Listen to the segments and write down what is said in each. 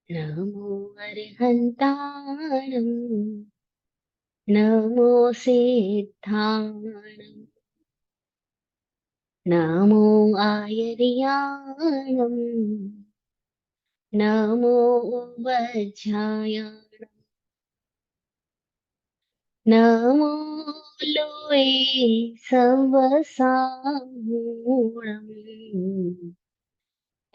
नमो अर्हन्ताणं नमो सिद्धाणं नमो आयर्याणं नमो वज्रायाणं नमो लोये सवसामूढम्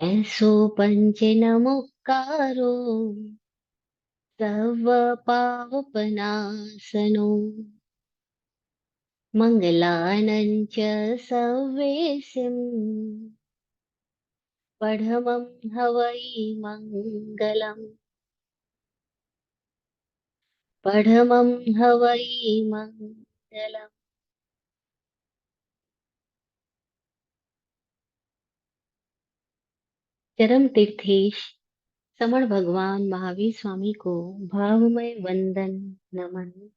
ऐसो पंच नमोकारो सर्व पापनाशनो मङ्गलानं च सर्वेशम् पढमं हवै मङ्गलम् पढमं हवै मङ्गलम्। चरम तीर्थेश समण भगवान महावीर स्वामी को भावमय वंदन नमन।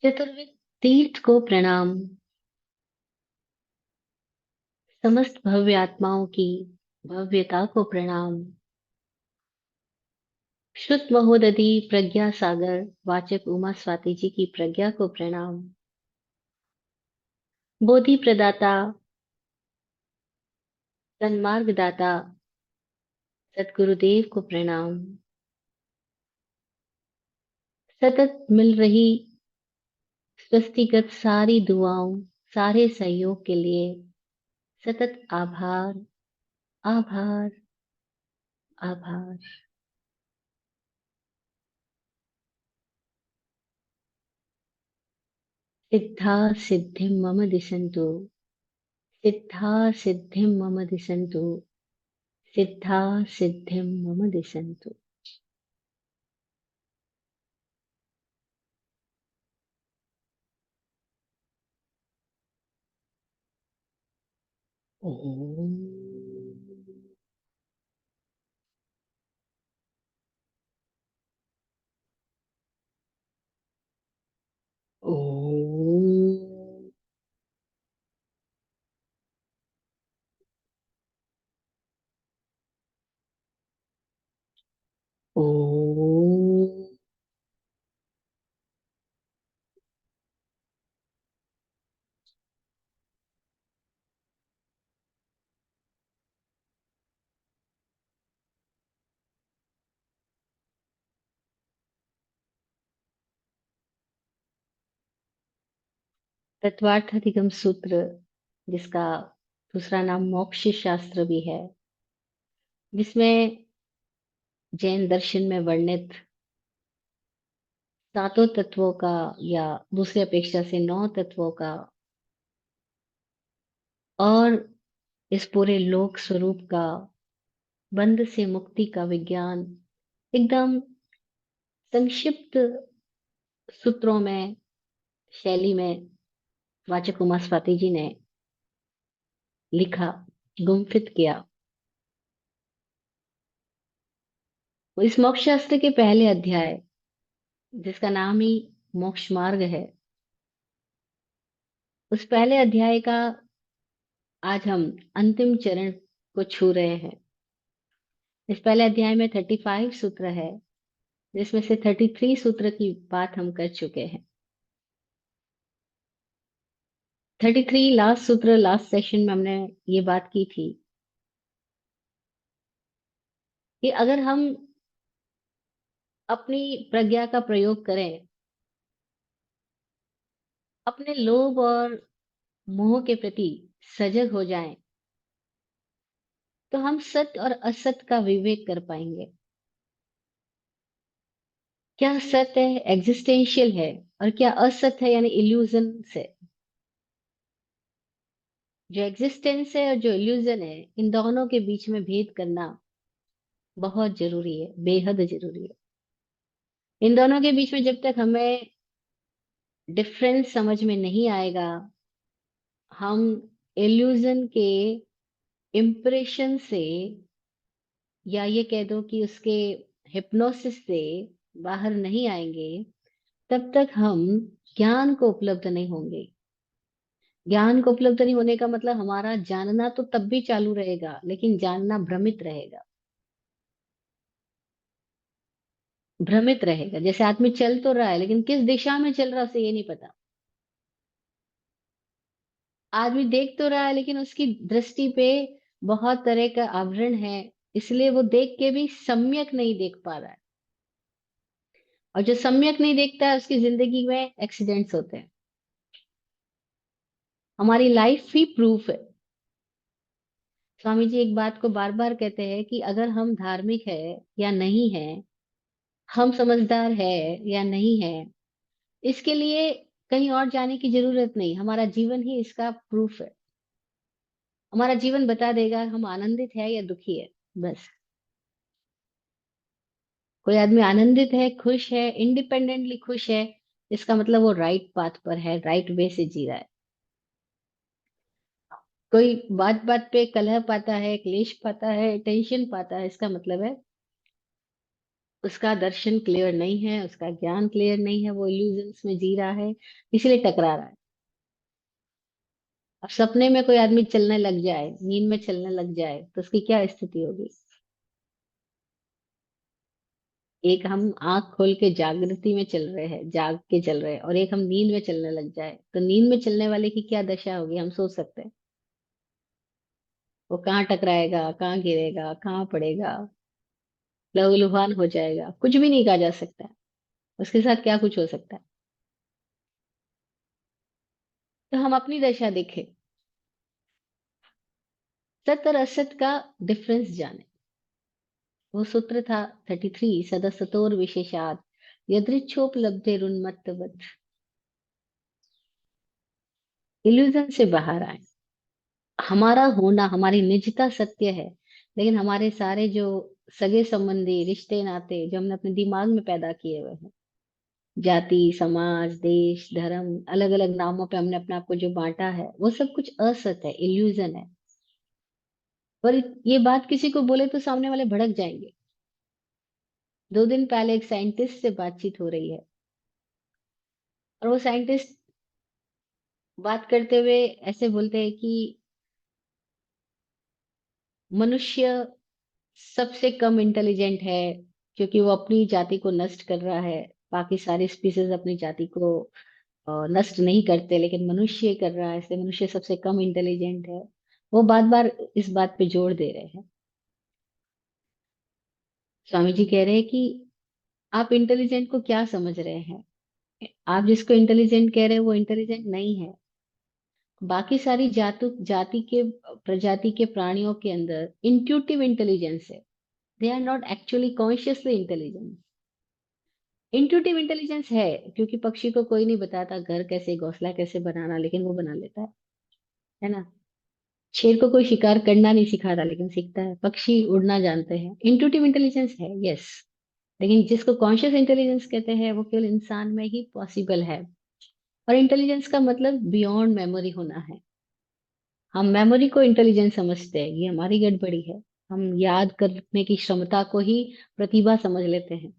चतुर्विध तीर्थ को प्रणाम। समस्त भव्य आत्माओं की भव्यता को प्रणाम। श्रुत महोदधि प्रज्ञा सागर वाचक उमा स्वाति जी की प्रज्ञा को प्रणाम। बोधि प्रदाता सन्मार्ग दाता सतगुरुदेव को प्रणाम। सतत मिल रही स्वस्तिगत सारी दुआओं सारे सहयोग के लिए सतत आभार आभार आभार। सिद्धा सिद्धिं मम दिशन्तु सिद्धा सिद्धिं मम दिशन्तु सिद्धा सिद्धिं मम दिशन्तु। ओम ओम ओम। तत्वार्थ अधिगम सूत्र, जिसका दूसरा नाम मोक्ष शास्त्र भी है, जिसमें जैन दर्शन में वर्णित सातों तत्वों का या दूसरी अपेक्षा से 9 तत्वों का और इस पूरे लोक स्वरूप का बंध से मुक्ति का विज्ञान एकदम संक्षिप्त सूत्रों में शैली में वाचक उमा स्वाति जी ने लिखा, गुम्फित किया। इस मोक्ष शास्त्र के पहले अध्याय, जिसका नाम ही मोक्ष मार्ग है, उस पहले अध्याय का आज हम अंतिम चरण को छू रहे हैं। इस पहले अध्याय में 35 सूत्र है, जिसमें से 33 सूत्र की बात हम कर चुके हैं। 33 लास्ट सूत्र, लास्ट सेशन में हमने ये बात की थी कि अगर हम अपनी प्रज्ञा का प्रयोग करें, अपने लोभ और मोह के प्रति सजग हो जाएं, तो हम सत्य और असत्य का विवेक कर पाएंगे। क्या सत्य है, एग्जिस्टेंशियल है, और क्या असत्य है, यानी इल्यूजन से। जो एग्जिस्टेंस है और जो इल्यूजन है, इन दोनों के बीच में भेद करना बहुत जरूरी है, बेहद जरूरी है। इन दोनों के बीच में जब तक हमें डिफरेंस समझ में नहीं आएगा, हम इल्यूजन के इम्प्रेशन से, या ये कह दो कि उसके हिप्नोसिस से बाहर नहीं आएंगे, तब तक हम ज्ञान को उपलब्ध नहीं होंगे। ज्ञान को उपलब्ध नहीं होने का मतलब हमारा जानना तो तब भी चालू रहेगा, लेकिन जानना भ्रमित रहेगा। भ्रमित रहेगा, जैसे आदमी चल तो रहा है लेकिन किस दिशा में चल रहा है उसे ये नहीं पता। आदमी देख तो रहा है लेकिन उसकी दृष्टि पे बहुत तरह का आवरण है, इसलिए वो देख के भी सम्यक नहीं देख पा रहा है। और जो सम्यक नहीं देखता है उसकी जिंदगी में एक्सीडेंट्स होते हैं। हमारी लाइफ ही प्रूफ है। स्वामी जी एक बात को बार बार कहते हैं कि अगर हम धार्मिक है या नहीं है, हम समझदार है या नहीं है, इसके लिए कहीं और जाने की जरूरत नहीं, हमारा जीवन ही इसका प्रूफ है। हमारा जीवन बता देगा हम आनंदित है या दुखी है, बस। कोई आदमी आनंदित है, खुश है, इंडिपेंडेंटली खुश है, इसका मतलब वो राइट पाथ पर है, राइट वे से जी रहा है। कोई बात बात पे कलह पाता है, क्लेश पाता है, टेंशन पाता है, इसका मतलब है उसका दर्शन क्लियर नहीं है, उसका ज्ञान क्लियर नहीं है, वो इल्यूजन्स में जी रहा है, इसलिए टकरा रहा है। अब सपने में कोई आदमी चलने लग जाए, नींद में चलने लग जाए, तो उसकी क्या स्थिति होगी। एक हम आंख खोल के जागृति में चल रहे हैं, जाग के चल रहे हैं, और एक हम नींद में चलने लग जाए, तो नींद में चलने वाले की क्या दशा होगी, हम सोच सकते हैं। वो कहाँ टकराएगा, कहाँ गिरेगा, कहाँ पड़ेगा, लहूलुहान हो जाएगा, कुछ भी नहीं कहा जा सकता है। उसके साथ क्या कुछ हो सकता है। तो हम अपनी दशा देखें, सत और असत का डिफरेंस जाने। वो सूत्र था 33, सदसतोर विशेषात यदृच्छोपलब्धेरुन्मत्तवत्। इल्यूजन से बाहर आए। हमारा होना, हमारी निजता सत्य है, लेकिन हमारे सारे जो सगे संबंधी रिश्ते नाते जो हमने अपने दिमाग में पैदा किए हुए हैं, जाति, समाज, देश, धर्म, अलग अलग नामों पे हमने अपने आप को जो बांटा है, वो सब कुछ असत है, इल्यूजन है। पर ये बात किसी को बोले तो सामने वाले भड़क जाएंगे। 2 दिन पहले एक साइंटिस्ट से बातचीत हो रही है, और वो साइंटिस्ट बात करते हुए ऐसे बोलते हैं कि मनुष्य सबसे कम इंटेलिजेंट है, क्योंकि वो अपनी जाति को नष्ट कर रहा है। बाकी सारे स्पीसीज अपनी जाति को नष्ट नहीं करते, लेकिन मनुष्य कर रहा है, इसलिए मनुष्य सबसे कम इंटेलिजेंट है। वो बार बार इस बात पे जोर दे रहे हैं। स्वामी जी कह रहे हैं कि आप इंटेलिजेंट को क्या समझ रहे हैं। आप जिसको इंटेलिजेंट कह रहे हैं वो इंटेलिजेंट नहीं है। बाकी सारी जाति के प्रजाति के प्राणियों के अंदर इंट्यूटिव इंटेलिजेंस है। They are not actually consciously intelligent. Intuitive intelligence है, क्योंकि पक्षी को कोई नहीं बताता घर कैसे, घोंसला कैसे बनाना, लेकिन वो बना लेता है ना। शेर को कोई शिकार करना नहीं सिखाता, लेकिन सीखता है। पक्षी उड़ना जानते हैं, इंट्यूटिव इंटेलिजेंस है, यस। लेकिन जिसको कॉन्शियस इंटेलिजेंस कहते हैं वो केवल इंसान में ही पॉसिबल है। और इंटेलिजेंस का मतलब बियॉन्ड मेमोरी होना है। हम मेमोरी को इंटेलिजेंस समझते हैं, ये हमारी गड़बड़ी है। हम याद करने की क्षमता को ही प्रतिभा समझ लेते हैं,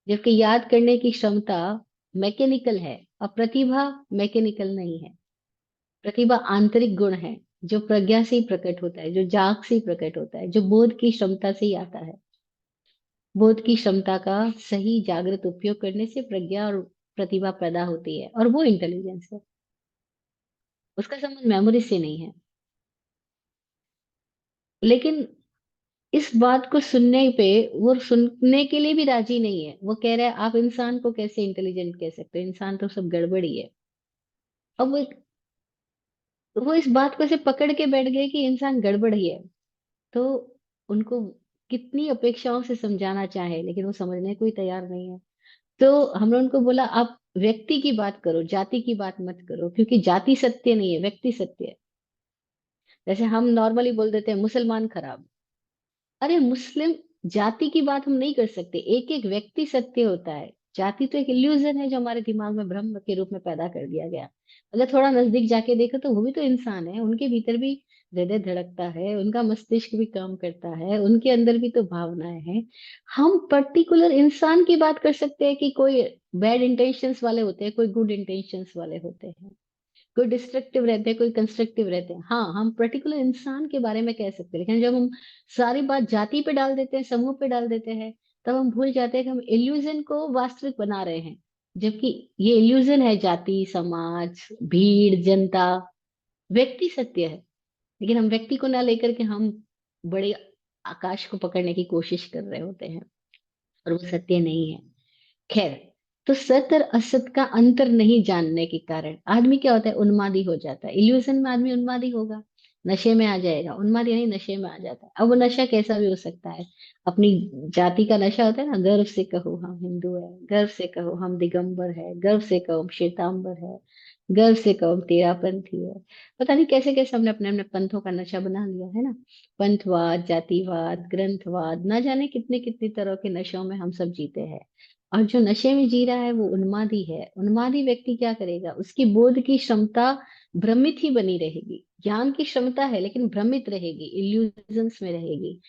जबकि याद करने की क्षमता मैकेनिकल है और प्रतिभा मैकेनिकल नहीं है। प्रतिभा आंतरिक गुण है, जो प्रज्ञा से ही प्रकट होता है, जो जाग से ही प्रकट होता है, जो बोध की क्षमता से ही आता है। बोध की क्षमता का सही जागृत उपयोग करने से प्रज्ञा और प्रतिभा पैदा होती है, और वो इंटेलिजेंस है। उसका संबंध मेमोरी से नहीं है। लेकिन इस बात को सुनने पे वो सुनने के लिए भी राजी नहीं है। वो कह रहा है आप इंसान को कैसे इंटेलिजेंट कह सकते हो, इंसान तो सब गड़बड़ी है। अब वो इस बात को ऐसे पकड़ के बैठ गए कि इंसान गड़बड़ ही है। तो उनको कितनी अपेक्षाओं से समझाना चाहे, लेकिन वो समझने को ही तैयार नहीं है। तो हमने उनको बोला आप व्यक्ति की बात करो, जाति की बात मत करो, क्योंकि जाति सत्य नहीं है, व्यक्ति सत्य है। जैसे हम नॉर्मली बोल देते हैं मुसलमान खराब। अरे मुस्लिम जाति की बात हम नहीं कर सकते, एक एक व्यक्ति सत्य होता है। जाति तो एक इल्यूजन है जो हमारे दिमाग में भ्रम के रूप में पैदा कर दिया गया। अगर थोड़ा नजदीक जाके देखो तो वो भी तो इंसान है, उनके भीतर भी हृदय धड़कता है, उनका मस्तिष्क भी काम करता है, उनके अंदर भी तो भावनाएं हैं। हम पर्टिकुलर इंसान की बात कर सकते हैं कि कोई बैड इंटेंशंस वाले होते हैं, कोई गुड इंटेंशंस वाले होते हैं। कोई डिस्ट्रक्टिव रहते हैं, कोई कंस्ट्रक्टिव रहते हैं। हाँ, हम पर्टिकुलर इंसान के बारे में कह सकते हैं, लेकिन जब हम सारी बात जाति पे डाल देते हैं, समूह पे डाल देते हैं, तब हम भूल जाते हैं कि हम इल्यूजन को वास्तविक बना रहे हैं। जबकि ये इल्यूजन है, जाति, समाज, भीड़, जनता, व्यक्ति सत्य है। लेकिन हम व्यक्ति को ना लेकर के हम बड़े आकाश को पकड़ने की कोशिश कर रहे होते हैं, और वो सत्य नहीं है। खैर, तो सत्य और असत का अंतर नहीं जानने के कारण आदमी क्या होता है, उन्मादी हो जाता है। इल्यूजन में आदमी उन्मादी होगा, नशे में आ जाएगा। उन्माद यानी नशे में आ जाता है। अब वो नशा कैसा भी हो सकता है। अपनी जाति का नशा होता है ना, गर्व से कहो हम हिंदू है, गर्व से कहो हम दिगंबर है, गर्व से कहो हम श्वेतांबर है, गर्व से कहो हम तेरापंथी है। पता नहीं कैसे कैसे हमने अपने अपने पंथों का नशा बना लिया है ना। पंथवाद, जातिवाद, ग्रंथवाद, ना जाने कितने कितनी तरह के नशों में हम सब जीते हैं। और जो नशे में जी रहा है वो उन्मादी है। उन्मादी व्यक्ति क्या करेगा, उसकी बोध की क्षमता भ्रमित ही बनी रहेगी। ज्ञान की क्षमता है लेकिन भ्रमित रहेगी, इल्यूजन्स में रहेगी,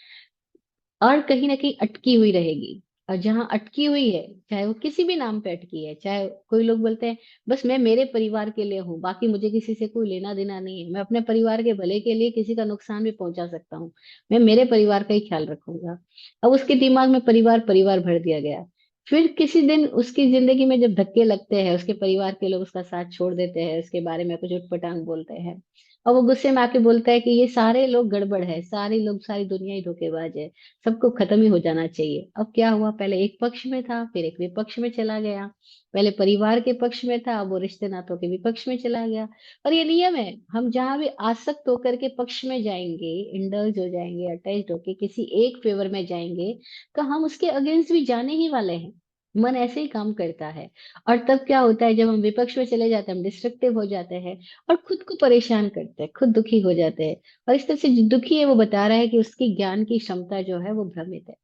और कहीं ना कहीं अटकी हुई रहेगी। और जहां अटकी हुई है, चाहे वो किसी भी नाम पे अटकी है, चाहे कोई लोग बोलते हैं बस मैं मेरे परिवार के लिए हूँ, बाकी मुझे किसी से कोई लेना देना नहीं है, मैं अपने परिवार के भले के लिए किसी का नुकसान भी पहुंचा सकता हूँ, मैं मेरे परिवार का ही ख्याल रखूंगा। अब उसके दिमाग में परिवार परिवार भर दिया गया। फिर किसी दिन उसकी जिंदगी में जब धक्के लगते हैं, उसके परिवार के लोग उसका साथ छोड़ देते हैं, उसके बारे में कुछ उटपटांग बोलते हैं, और वो गुस्से में आके बोलता है कि ये सारे लोग गड़बड़ है, सारे लोग, सारी दुनिया ही धोखेबाज है, सबको खत्म ही हो जाना चाहिए। अब क्या हुआ, पहले एक पक्ष में था, फिर एक विपक्ष में चला गया। पहले परिवार के पक्ष में था, अब वो रिश्ते नातों के विपक्ष में चला गया। और ये नियम है, हम जहां भी आसक्त होकर के पक्ष में जाएंगे, इंडल्ज हो जाएंगे, अटैच्ड होके किसी एक फेवर में जाएंगे, तो हम उसके अगेंस्ट भी जाने ही वाले हैं। मन ऐसे ही काम करता है। और तब क्या होता है, जब हम विपक्ष में चले जाते हैं, हम डिस्ट्रक्टिव हो जाते हैं, और खुद को परेशान करते हैं, खुद दुखी हो जाते हैं। और इस तरह से जो दुखी है वो बता रहा है कि उसकी ज्ञान की क्षमता जो है वो भ्रमित है,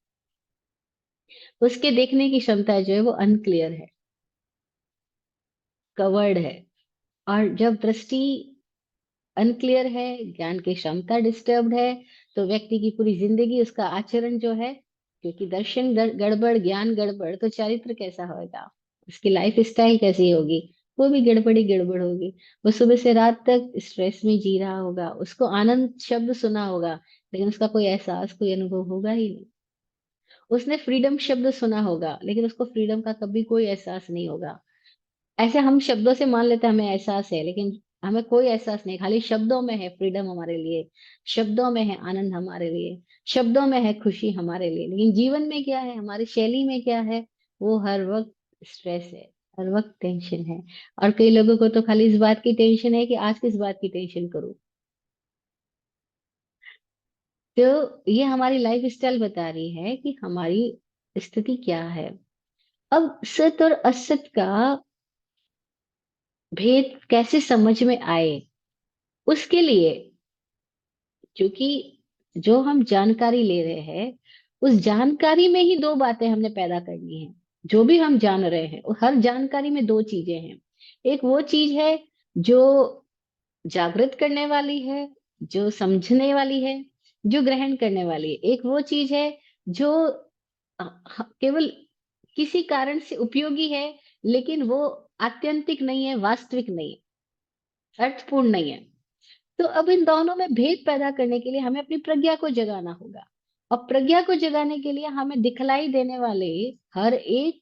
उसके देखने की क्षमता जो है वो अनक्लियर है, कवर्ड है। और जब दृष्टि अनक्लियर है, ज्ञान की क्षमता डिस्टर्ब्ड है, तो व्यक्ति की पूरी जिंदगी, उसका आचरण जो है, क्योंकि दर्शन गड़बड़, ज्ञान गड़बड़, तो चरित्र कैसा होगा, उसकी लाइफ स्टाइल कैसी होगी, वो भी गड़बड़ी गड़बड़ होगी। वो सुबह से रात तक स्ट्रेस में जी रहा होगा, उसको आनंद शब्द सुना होगा, लेकिन उसका कोई एहसास, कोई अनुभव होगा ही नहीं। उसने फ्रीडम शब्द सुना होगा, लेकिन उसको फ्रीडम का कभी कोई एहसास नहीं होगा। ऐसे हम शब्दों से मान लेते हैं हमें एहसास है, लेकिन हमें कोई एहसास नहीं। खाली शब्दों में है फ्रीडम हमारे लिए, शब्दों में है आनंद हमारे लिए, शब्दों में है खुशी हमारे लिए, लेकिन जीवन में क्या है, हमारी शैली में क्या है, वो हर वक्त स्ट्रेस है, हर वक्त टेंशन है। और कई लोगों को तो खाली इस बात की टेंशन है कि आज किस बात की टेंशन करूं। तो ये हमारी लाइफ स्टाइल बता रही है कि हमारी स्थिति क्या है। अब सत्य और असत्य का भेद कैसे समझ में आए, उसके लिए, क्योंकि जो हम जानकारी ले रहे हैं, उस जानकारी में ही दो बातें हमने पैदा करनी है। जो भी हम जान रहे हैं, वो हर जानकारी में दो चीजें हैं। एक वो चीज है जो जागृत करने वाली है, जो समझने वाली है, जो ग्रहण करने वाली है। एक वो चीज है जो केवल किसी कारण से उपयोगी है, लेकिन वो आत्यंतिक नहीं है, वास्तविक नहीं है, अर्थपूर्ण नहीं है। तो अब इन दोनों में भेद पैदा करने के लिए हमें अपनी प्रज्ञा को जगाना होगा। और प्रज्ञा को जगाने के लिए हमें दिखलाई देने वाले हर एक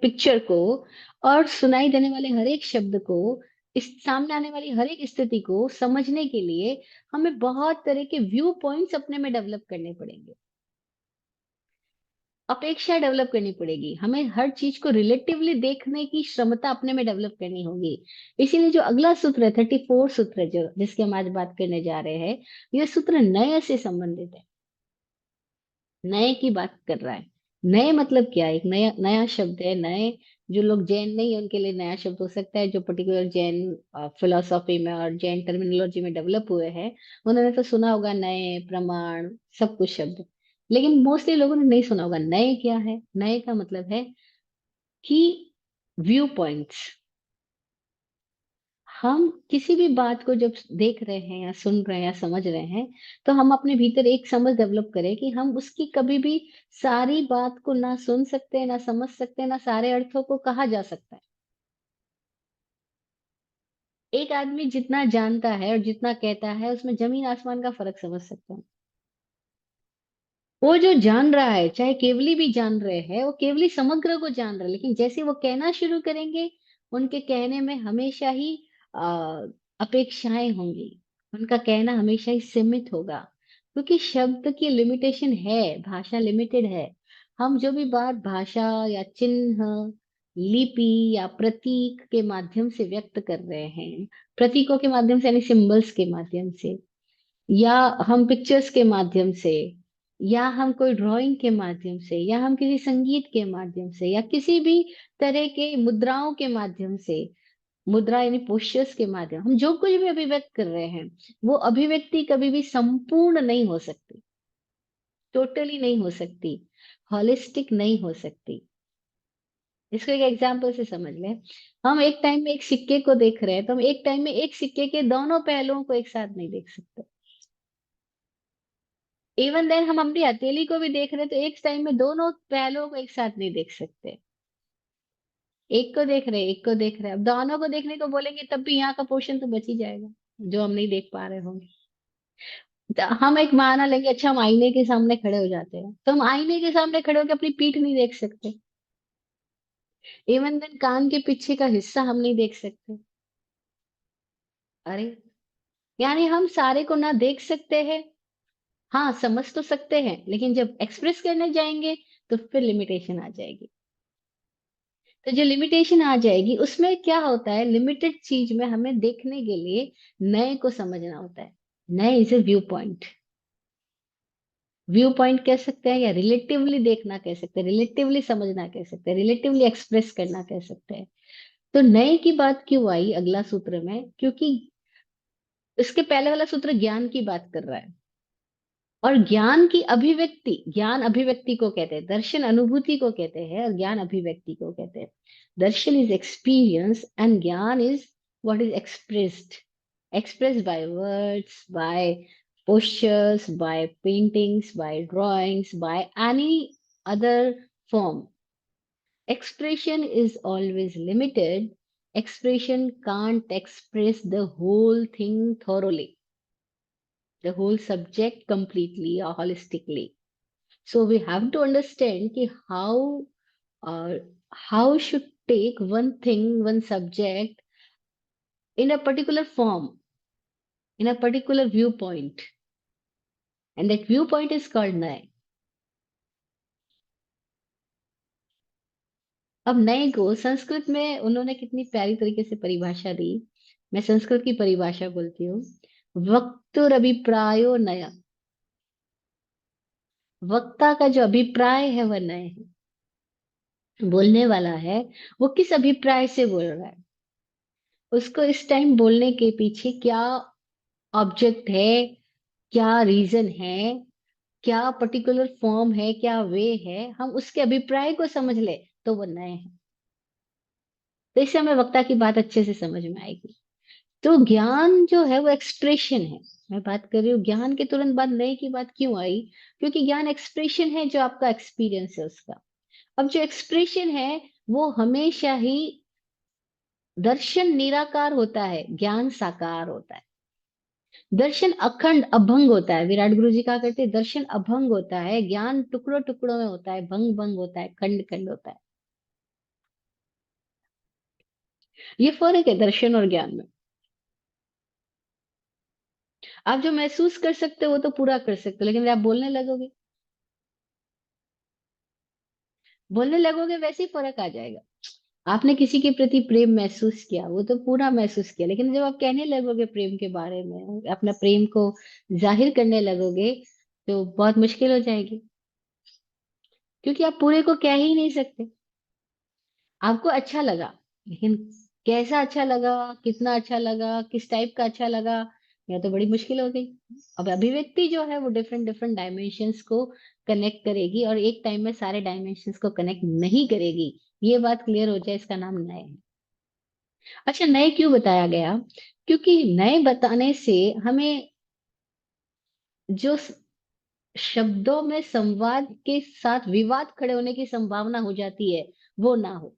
पिक्चर को, और सुनाई देने वाले हर एक शब्द को, इस सामने आने वाली हर एक स्थिति को समझने के लिए हमें बहुत तरह के व्यू पॉइंट्स अपने में डेवलप करने पड़ेंगे, अपेक्षा डेवलप करनी पड़ेगी। हमें हर चीज को रिलेटिवली देखने की क्षमता अपने में डेवलप करनी होगी। इसीलिए जो अगला सूत्र है, 34 सूत्र, जो जिसके हम आज बात करने जा रहे हैं, यह सूत्र नए से संबंधित है। नए की बात कर रहा है। नए मतलब क्या है, एक नया नया शब्द है। नए, जो लोग जैन नहीं है उनके लिए नया शब्द हो सकता है, जो पर्टिकुलर जैन फिलोसॉफी में और जैन टर्मिनोलॉजी में डेवलप हुए हैं, उन्होंने तो सुना होगा नए, प्रमाण, सब कुछ शब्द। लेकिन मोस्टली लोगों ने नहीं सुना होगा नए क्या है। नए का मतलब है कि व्यू पॉइंट्स। हम किसी भी बात को जब देख रहे हैं या सुन रहे हैं या समझ रहे हैं, तो हम अपने भीतर एक समझ डेवलप करें कि हम उसकी कभी भी सारी बात को ना सुन सकते, ना समझ सकते, ना सारे अर्थों को कहा जा सकता है। एक आदमी जितना जानता है और जितना कहता है, उसमें जमीन आसमान का फर्क समझ सकता है। वो जो जान रहा है, चाहे केवली भी जान रहे हैं, वो केवली समग्र को जान रहे हैं, लेकिन जैसे वो कहना शुरू करेंगे, उनके कहने में हमेशा ही आ, अपेक्षाएं होंगी। उनका कहना हमेशा ही सीमित होगा, क्योंकि शब्द की लिमिटेशन है, भाषा लिमिटेड है। हम जो भी बात भाषा या चिन्ह, लिपि या प्रतीक के माध्यम से व्यक्त कर रहे हैं, प्रतीकों के माध्यम से यानी सिंबल्स के माध्यम से, या हम पिक्चर्स के माध्यम से, या हम कोई ड्राइंग के माध्यम से, या हम किसी संगीत के माध्यम से, या किसी भी तरह के मुद्राओं के माध्यम से, मुद्रा यानी पोस्चर्स के माध्यम, हम जो कुछ भी अभिव्यक्त कर रहे हैं, वो अभिव्यक्ति कभी भी संपूर्ण नहीं हो सकती, टोटली नहीं हो सकती, हॉलिस्टिक नहीं हो सकती। इसको एक एग्जाम्पल से समझ लें। हम एक टाइम में एक सिक्के को देख रहे हैं, तो हम एक टाइम में एक सिक्के के दोनों पहलुओं को एक साथ नहीं देख सकते। इवन देन हम अपनी हथेली को भी देख रहे हैं, तो एक टाइम में दोनों पहलुओं को एक साथ नहीं देख सकते। एक को देख रहे हैं, एक को देख रहे हैं, अब दोनों को देखने को बोलेंगे तब भी यहाँ का पोर्शन तो बच ही जाएगा, जो हम नहीं देख पा रहे होंगे। तो हम एक बहाना लेंगे, अच्छा हम आईने के सामने खड़े हो जाते हैं, तो हम आईने के सामने खड़े होकर अपनी पीठ नहीं देख सकते। इवन देन कान के पीछे का हिस्सा हम नहीं देख सकते। अरे, यानी हम सारे को ना देख सकते हैं, हाँ समझ तो सकते हैं, लेकिन जब एक्सप्रेस करने जाएंगे तो फिर लिमिटेशन आ जाएगी। तो जो लिमिटेशन आ जाएगी, उसमें क्या होता है, लिमिटेड चीज में हमें देखने के लिए नए को समझना होता है। नए is a view point. View point कह सकते हैं, या रिलेटिवली देखना कह सकते हैं, रिलेटिवली समझना कह सकते हैं, रिलेटिवली एक्सप्रेस करना कह सकते हैं। तो नए की बात क्यों आई अगला सूत्र में, क्योंकि इसके पहले वाला सूत्र ज्ञान की बात कर रहा है। और ज्ञान की अभिव्यक्ति, ज्ञान अभिव्यक्ति को कहते हैं, दर्शन अनुभूति को कहते हैं, और ज्ञान अभिव्यक्ति को कहते हैं। दर्शन इज एक्सपीरियंस एंड ज्ञान is what is expressed, expressed by words, by postures, by paintings, by drawings, by any other form. Expression is always limited. Expression can't express the whole thing thoroughly, the whole subject completely or holistically. So we have to understand ki uh, how should take one thing, one subject in a particular form, in a particular viewpoint, and that viewpoint is called Naya. अब नए को संस्कृत में उन्होंने कितनी प्यारी तरीके से परिभाषा दी। मैं संस्कृत की परिभाषा बोलती हूँ। वक्तुर अभिप्रायो नया। वक्ता का जो अभिप्राय है वह नए है। बोलने वाला है, वो किस अभिप्राय से बोल रहा है, उसको इस टाइम बोलने के पीछे क्या ऑब्जेक्ट है, क्या रीजन है, क्या पर्टिकुलर फॉर्म है, क्या वे है, हम उसके अभिप्राय को समझ ले तो वो नए हैं। तो इससे हमें वक्ता की बात अच्छे से समझ में आएगी। तो ज्ञान जो है वो एक्सप्रेशन है। मैं बात कर रही हूँ ज्ञान के तुरंत बाद नए की बात क्यों आई, क्योंकि ज्ञान एक्सप्रेशन है, जो आपका एक्सपीरियंस है उसका। अब जो एक्सप्रेशन है वो हमेशा ही, दर्शन निराकार होता है, ज्ञान साकार होता है। दर्शन अखंड अभंग होता है, विराट गुरु जी कहा करते हैं, दर्शन अभंग होता है, ज्ञान टुकड़ों टुकड़ों में होता है, भंग भंग होता है, खंड खंड होता है। ये फर्क है दर्शन और ज्ञान में। आप जो महसूस कर सकते हो वो तो पूरा कर सकते हो, लेकिन जब आप बोलने लगोगे वैसे ही फर्क आ जाएगा। आपने किसी के प्रति प्रेम महसूस किया, वो तो पूरा महसूस किया, लेकिन जब आप कहने लगोगे प्रेम के बारे में, अपना प्रेम को जाहिर करने लगोगे, तो बहुत मुश्किल हो जाएगी, क्योंकि आप पूरे को कह ही नहीं सकते। आपको अच्छा लगा, लेकिन कैसा अच्छा लगा, कितना अच्छा लगा, किस टाइप का अच्छा लगा, यह तो बड़ी मुश्किल हो गई। अब अभिव्यक्ति जो है वो डिफरेंट डिफरेंट डायमेंशंस को कनेक्ट करेगी, और एक टाइम में सारे डायमेंशंस को कनेक्ट नहीं करेगी। ये बात क्लियर हो जाए, इसका नाम नए है। अच्छा, नए क्यों बताया गया, क्योंकि नए बताने से हमें जो शब्दों में संवाद के साथ विवाद खड़े होने की संभावना हो जाती है, वो ना हो।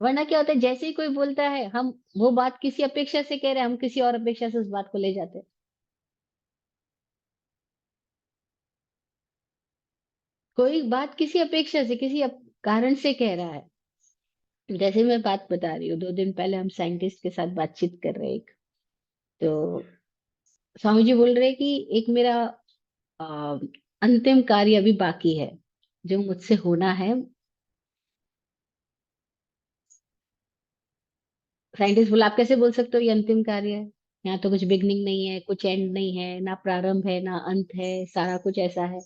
वरना क्या होता है, जैसे ही कोई बोलता है हम वो बात किसी अपेक्षा से कह रहे हैं, हम किसी और अपेक्षा से उस बात को ले जाते हैं। कोई बात किसी अपेक्षा से किसी कारण से कह रहा है। जैसे मैं बात बता रही हूँ, 2 दिन पहले हम साइंटिस्ट के साथ बातचीत कर रहे हैं एक, तो स्वामी जी बोल रहे हैं कि एक मेरा अ, अंतिम कार्य अभी बाकी है जो मुझसे होना है। साइंटिस्ट बोला आप कैसे बोल सकते हो ये अंतिम कार्य है, यहाँ तो कुछ बिगनिंग नहीं है, कुछ एंड नहीं है, ना प्रारंभ है ना अंत है, सारा कुछ ऐसा है।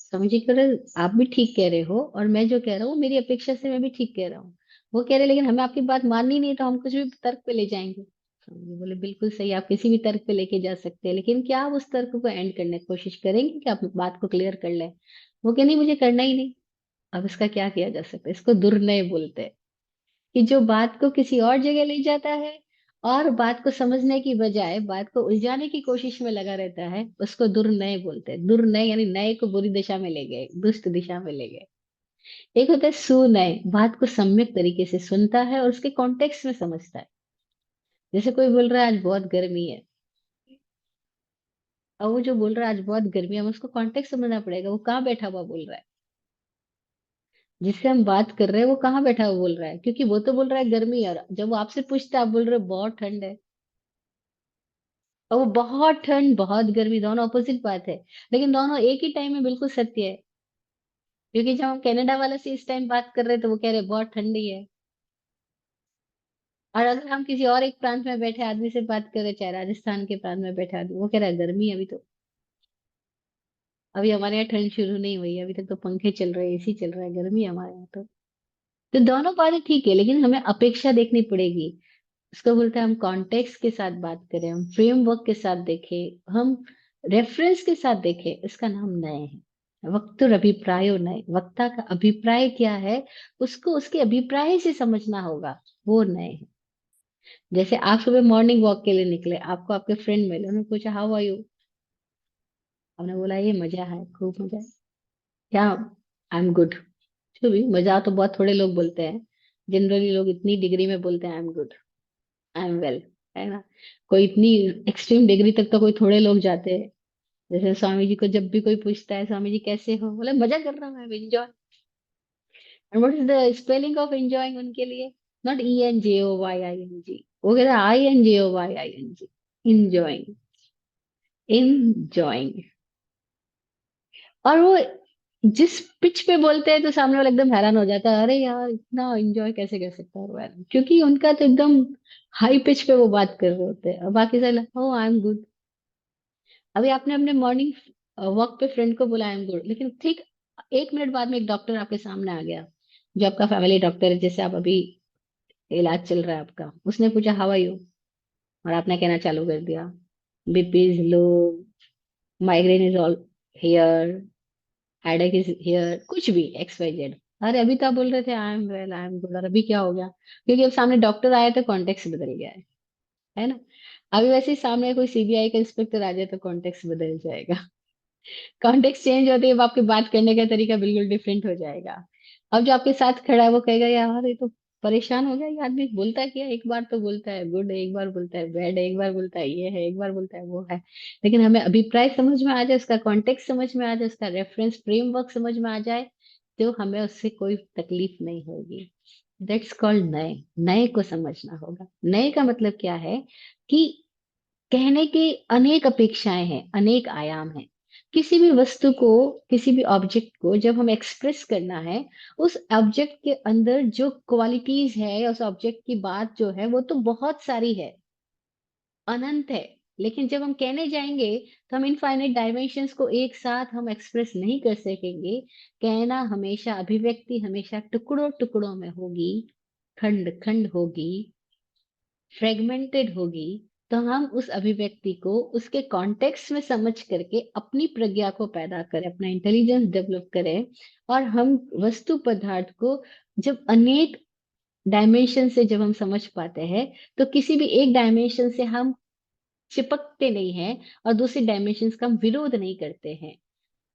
स्वामी जी कह रहे आप भी ठीक कह रहे हो, और मैं जो कह रहा हूँ मेरी अपेक्षा से मैं भी ठीक कह रहा हूँ। वो कह रहे लेकिन हमें आपकी बात माननी नहीं, तो हम कुछ भी तर्क पे ले जाएंगे। स्वामी जी बोले बिल्कुल सही, आप किसी भी तर्क पे लेके जा सकते हैं, लेकिन क्या आप उस तर्क को एंड करने की कोशिश करेंगे कि आप बात को क्लियर कर लें। वो कह नहीं मुझे करना ही नहीं। अब इसका क्या किया जा सकता है, इसको दुर्नय बोलते हैं, कि जो बात को किसी और जगह ले जाता है और बात को समझने की बजाय बात को उलझाने की कोशिश में लगा रहता है, उसको दुर्नय बोलते हैं। दुर्नय यानी नय को बुरी दिशा में ले गए, दुष्ट दिशा में ले गए। एक होता है सुनय, बात को सम्यक तरीके से सुनता है और उसके कॉन्टेक्स्ट में समझता है। जैसे कोई बोल रहा है आज बहुत गर्मी है, और वो जो बोल रहा है आज बहुत गर्मी है, हमें उसको कॉन्टेक्स्ट समझना पड़ेगा, वो कहाँ बैठा हुआ बोल रहा है। जिससे हम बात कर रहे हैं वो कहाँ बैठा हुआ बोल रहा है, क्योंकि वो तो बोल रहा है गर्मी, और जब वो आपसे पूछता है आप बोल रहे हो बहुत ठंड है। और वो बहुत ठंड बहुत गर्मी दोनों अपोजिट बात है, लेकिन दोनों एक ही टाइम में बिल्कुल सत्य है। क्योंकि जब हम कनाडा वाले से इस टाइम बात कर रहे थे, वो कह रहे बहुत ठंडी है। और अगर हम किसी और एक प्रांत में बैठे आदमी से बात कर रहे, चाहे राजस्थान के प्रांत में बैठे आदमी, वो कह रहा है गर्मी है अभी तो। अभी हमारे यहाँ ठंड शुरू नहीं हुई है, अभी तक तो पंखे चल रहे हैं, एसी चल रहा है, गर्मी है हमारे यहाँ तो दोनों बातें ठीक है, लेकिन हमें अपेक्षा देखनी पड़ेगी। इसको बोलते हैं हम कॉन्टेक्स्ट के साथ बात करें, हम फ्रेमवर्क के साथ देखें, हम रेफरेंस के साथ देखें, इसका नाम नए है। वक्तुर अभिप्रायो नए, वक्ता का अभिप्राय क्या है उसको उसके अभिप्राय से समझना होगा, वो नए है। जैसे आप सुबह मॉर्निंग वॉक के लिए निकले, आपको आपके फ्रेंड मिले, उन्होंने पूछा हाउ आर यू, आपने बोला ये मजा है, खूब मजा है। क्या, आई एम गुड। जो भी मजा तो बहुत थोड़े लोग बोलते हैं, जनरली लोग इतनी डिग्री में बोलते हैं I am good, I am well, है ना। कोई इतनी एक्सट्रीम डिग्री तक तो कोई थोड़े लोग जाते हैं। जैसे स्वामी जी को जब भी कोई पूछता है स्वामी जी कैसे हो, बोले मजा कर रहा हूँ मैं, enjoy. And what is the spelling of enjoying उनके लिए, नॉट ENJOYING, वो कहता है INJOYING, इंजॉइंग, इंजॉइंग। और वो जिस पिच पे बोलते हैं तो सामने वाला एकदम हैरान हो जाता है, अरे यार इतना एंजॉय कैसे कर सकता है वो यार, क्योंकि उनका तो एकदम हाई पिच पे वो बात कर रहे होते हैं, और बाकी सारे ओ आई एम गुड। अभी आपने अपने मॉर्निंग वॉक पे फ्रेंड को बोला आई एम गुड, लेकिन ठीक 1 मिनट बाद में एक डॉक्टर आपके सामने आ गया, जो आपका फैमिली डॉक्टर है, जैसे आप अभी इलाज चल रहा है आपका, उसने पूछा हाउ आर यू, और आपने कहना चालू कर दिया BP is low, migraine is all here, headache is here, कुछ भी XYZ। अरे अभी तो आप बोल रहे थे I am well I am good, और अभी क्या हो गया, क्योंकि अब सामने डॉक्टर आया तो कॉन्टेक्स्ट बदल गया है ना। अभी वैसे ही सामने कोई CBI का इंस्पेक्टर आ जाए तो कॉन्टेक्स्ट बदल जाएगा। कॉन्टेक्स्ट चेंज होते ही अब आपके बात करने का तरीका बिल्कुल डिफरेंट हो जाएगा। अब जो आपके साथ खड़ा है वो कहेगा यार ये तो परेशान हो गया, ये आदमी बोलता क्या है, एक बार तो बोलता है गुड, एक बार बोलता है बैड, एक बार बोलता है ये है, एक बार बोलता है वो है। लेकिन हमें अभिप्राय समझ में आ जाए, उसका कॉन्टेक्स्ट समझ में आ जाए, उसका रेफरेंस फ्रेमवर्क समझ में आ जाए, तो हमें उससे कोई तकलीफ नहीं होगी। दैट्स कॉल्ड नए। नए को समझना होगा। नए का मतलब क्या है कि कहने के अनेक अपेक्षाएं हैं, अनेक आयाम हैं। किसी भी वस्तु को, किसी भी ऑब्जेक्ट को जब हम एक्सप्रेस करना है, उस ऑब्जेक्ट के अंदर जो क्वालिटीज है या उस ऑब्जेक्ट की बात जो है वो तो बहुत सारी है, अनंत है। लेकिन जब हम कहने जाएंगे तो हम इनफाइनाइट डायमेंशंस को एक साथ हम एक्सप्रेस नहीं कर सकेंगे। कहना हमेशा, अभिव्यक्ति हमेशा टुकड़ों टुकड़ों में होगी, खंड खंड होगी, फ्रेगमेंटेड होगी। तो हम उस अभिव्यक्ति को उसके कॉन्टेक्स्ट में समझ करके अपनी प्रज्ञा को पैदा करें, अपना इंटेलिजेंस डेवलप करें, और हम वस्तु पदार्थ को जब अनेक डायमेंशन से जब हम समझ पाते हैं, तो किसी भी एक डायमेंशन से हम चिपकते नहीं हैं और दूसरे डायमेंशन का हम विरोध नहीं करते हैं।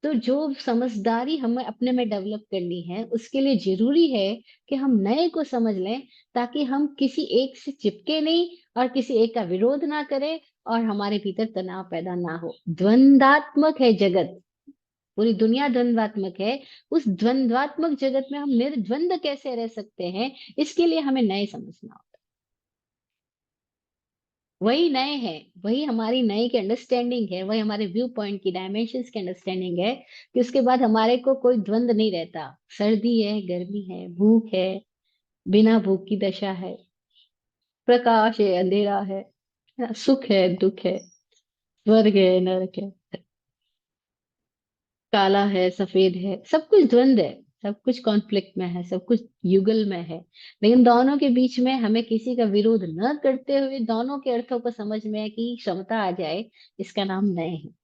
तो जो समझदारी हमें अपने में डेवलप करनी है, उसके लिए जरूरी है कि हम नए को समझ लें, ताकि हम किसी एक से चिपके नहीं और किसी एक का विरोध ना करें, और हमारे भीतर तनाव पैदा ना हो। द्वंद्वात्मक है जगत, पूरी दुनिया द्वंद्वात्मक है। उस द्वंद्वात्मक जगत में हम निर्द्वंद कैसे रह सकते हैं, इसके लिए हमें नए समझना होगा। वही नए हैं, वही हमारी नए की अंडरस्टैंडिंग है, वही हमारे व्यू पॉइंट की डायमेंशंस की अंडरस्टैंडिंग है, कि उसके बाद हमारे को कोई द्वंद नहीं रहता। सर्दी है, गर्मी है, भूख है, बिना भूख की दशा है, प्रकाश है, अंधेरा है, सुख है, दुख है, स्वर्ग है, नरक है, काला है, सफेद है, सब कुछ द्वंद है। सब कुछ कॉन्फ्लिक्ट में है, सब कुछ युगल में है। लेकिन दोनों के बीच में हमें किसी का विरोध न करते हुए दोनों के अर्थों को समझ में की क्षमता आ जाए, इसका नाम नए है।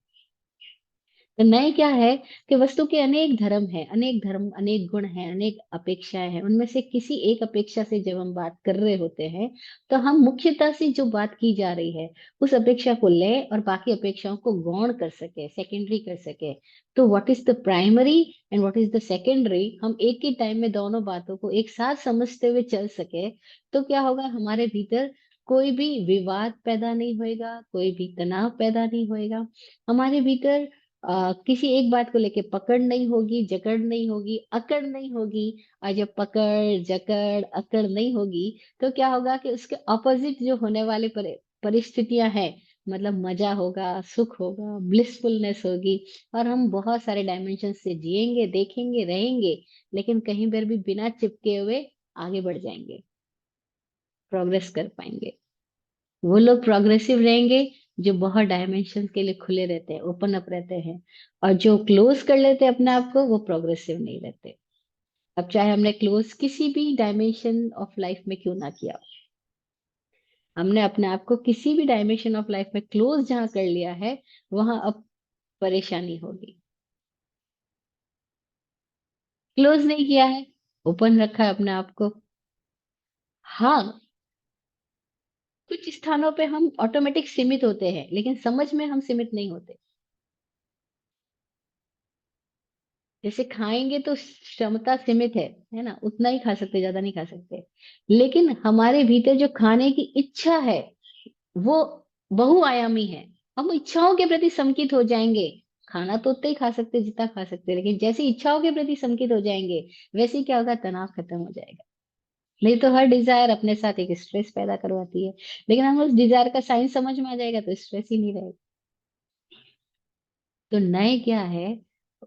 तो नए क्या है, कि वस्तु के अनेक धर्म है, अनेक धर्म, अनेक गुण हैं, अनेक अपेक्षाएं हैं। उनमें से किसी एक अपेक्षा से जब हम बात कर रहे होते हैं, तो हम मुख्यतः से जो बात की जा रही है उस अपेक्षा को ले और बाकी अपेक्षाओं को गौण कर सके, सेकेंडरी कर सके। तो what is the primary and what is the secondary, हम एक ही टाइम में दोनों बातों को एक साथ समझते हुए चल सके, तो क्या होगा, हमारे भीतर कोई भी विवाद पैदा नहीं होएगा, कोई भी तनाव पैदा नहीं होएगा। हमारे भीतर किसी एक बात को लेके पकड़ नहीं होगी, जकड़ नहीं होगी, अकड़ नहीं होगी। और जब पकड़, जकड़, अकड़ नहीं होगी, तो क्या होगा कि उसके ऑपोजिट जो होने वाले परिस्थितियां हैं, मतलब मजा होगा, सुख होगा, ब्लिसफुलनेस होगी। और हम बहुत सारे डायमेंशन से जिएंगे, देखेंगे, रहेंगे, लेकिन कहीं पर भी बिना चिपके हुए आगे बढ़ जाएंगे, प्रोग्रेस कर पाएंगे। वो लोग प्रोग्रेसिव रहेंगे जो बहुत डायमेंशन के लिए खुले रहते हैं, ओपन अप रहते हैं। और जो क्लोज कर लेते हैं अपने आप को, वो प्रोग्रेसिव नहीं रहते। अब चाहे हमने क्लोज किसी भी डायमेंशन ऑफ लाइफ में क्यों ना किया हो, हमने अपने आप को किसी भी डायमेंशन ऑफ लाइफ में क्लोज जहां कर लिया है, वहां अब परेशानी होगी। क्लोज नहीं किया है, ओपन रखा है अपने आप को। हाँ, कुछ स्थानों पे हम ऑटोमेटिक सीमित होते हैं, लेकिन समझ में हम सीमित नहीं होते। जैसे खाएंगे तो क्षमता सीमित है ना, उतना ही खा सकते, ज्यादा नहीं खा सकते। लेकिन हमारे भीतर जो खाने की इच्छा है, वो बहुआयामी है। हम इच्छाओं के प्रति संकित हो जाएंगे। खाना तो उतना ही खा सकते जितना खा सकते, लेकिन जैसे इच्छाओं के प्रति संकित हो जाएंगे, वैसे ही क्या होगा, तनाव खत्म हो जाएगा। नहीं तो हर डिजायर अपने साथ एक स्ट्रेस पैदा करवाती है। लेकिन हम उस डिजायर का साइंस समझ में आ जाएगा, तो स्ट्रेस ही नहीं रहेगा। तो नए क्या है,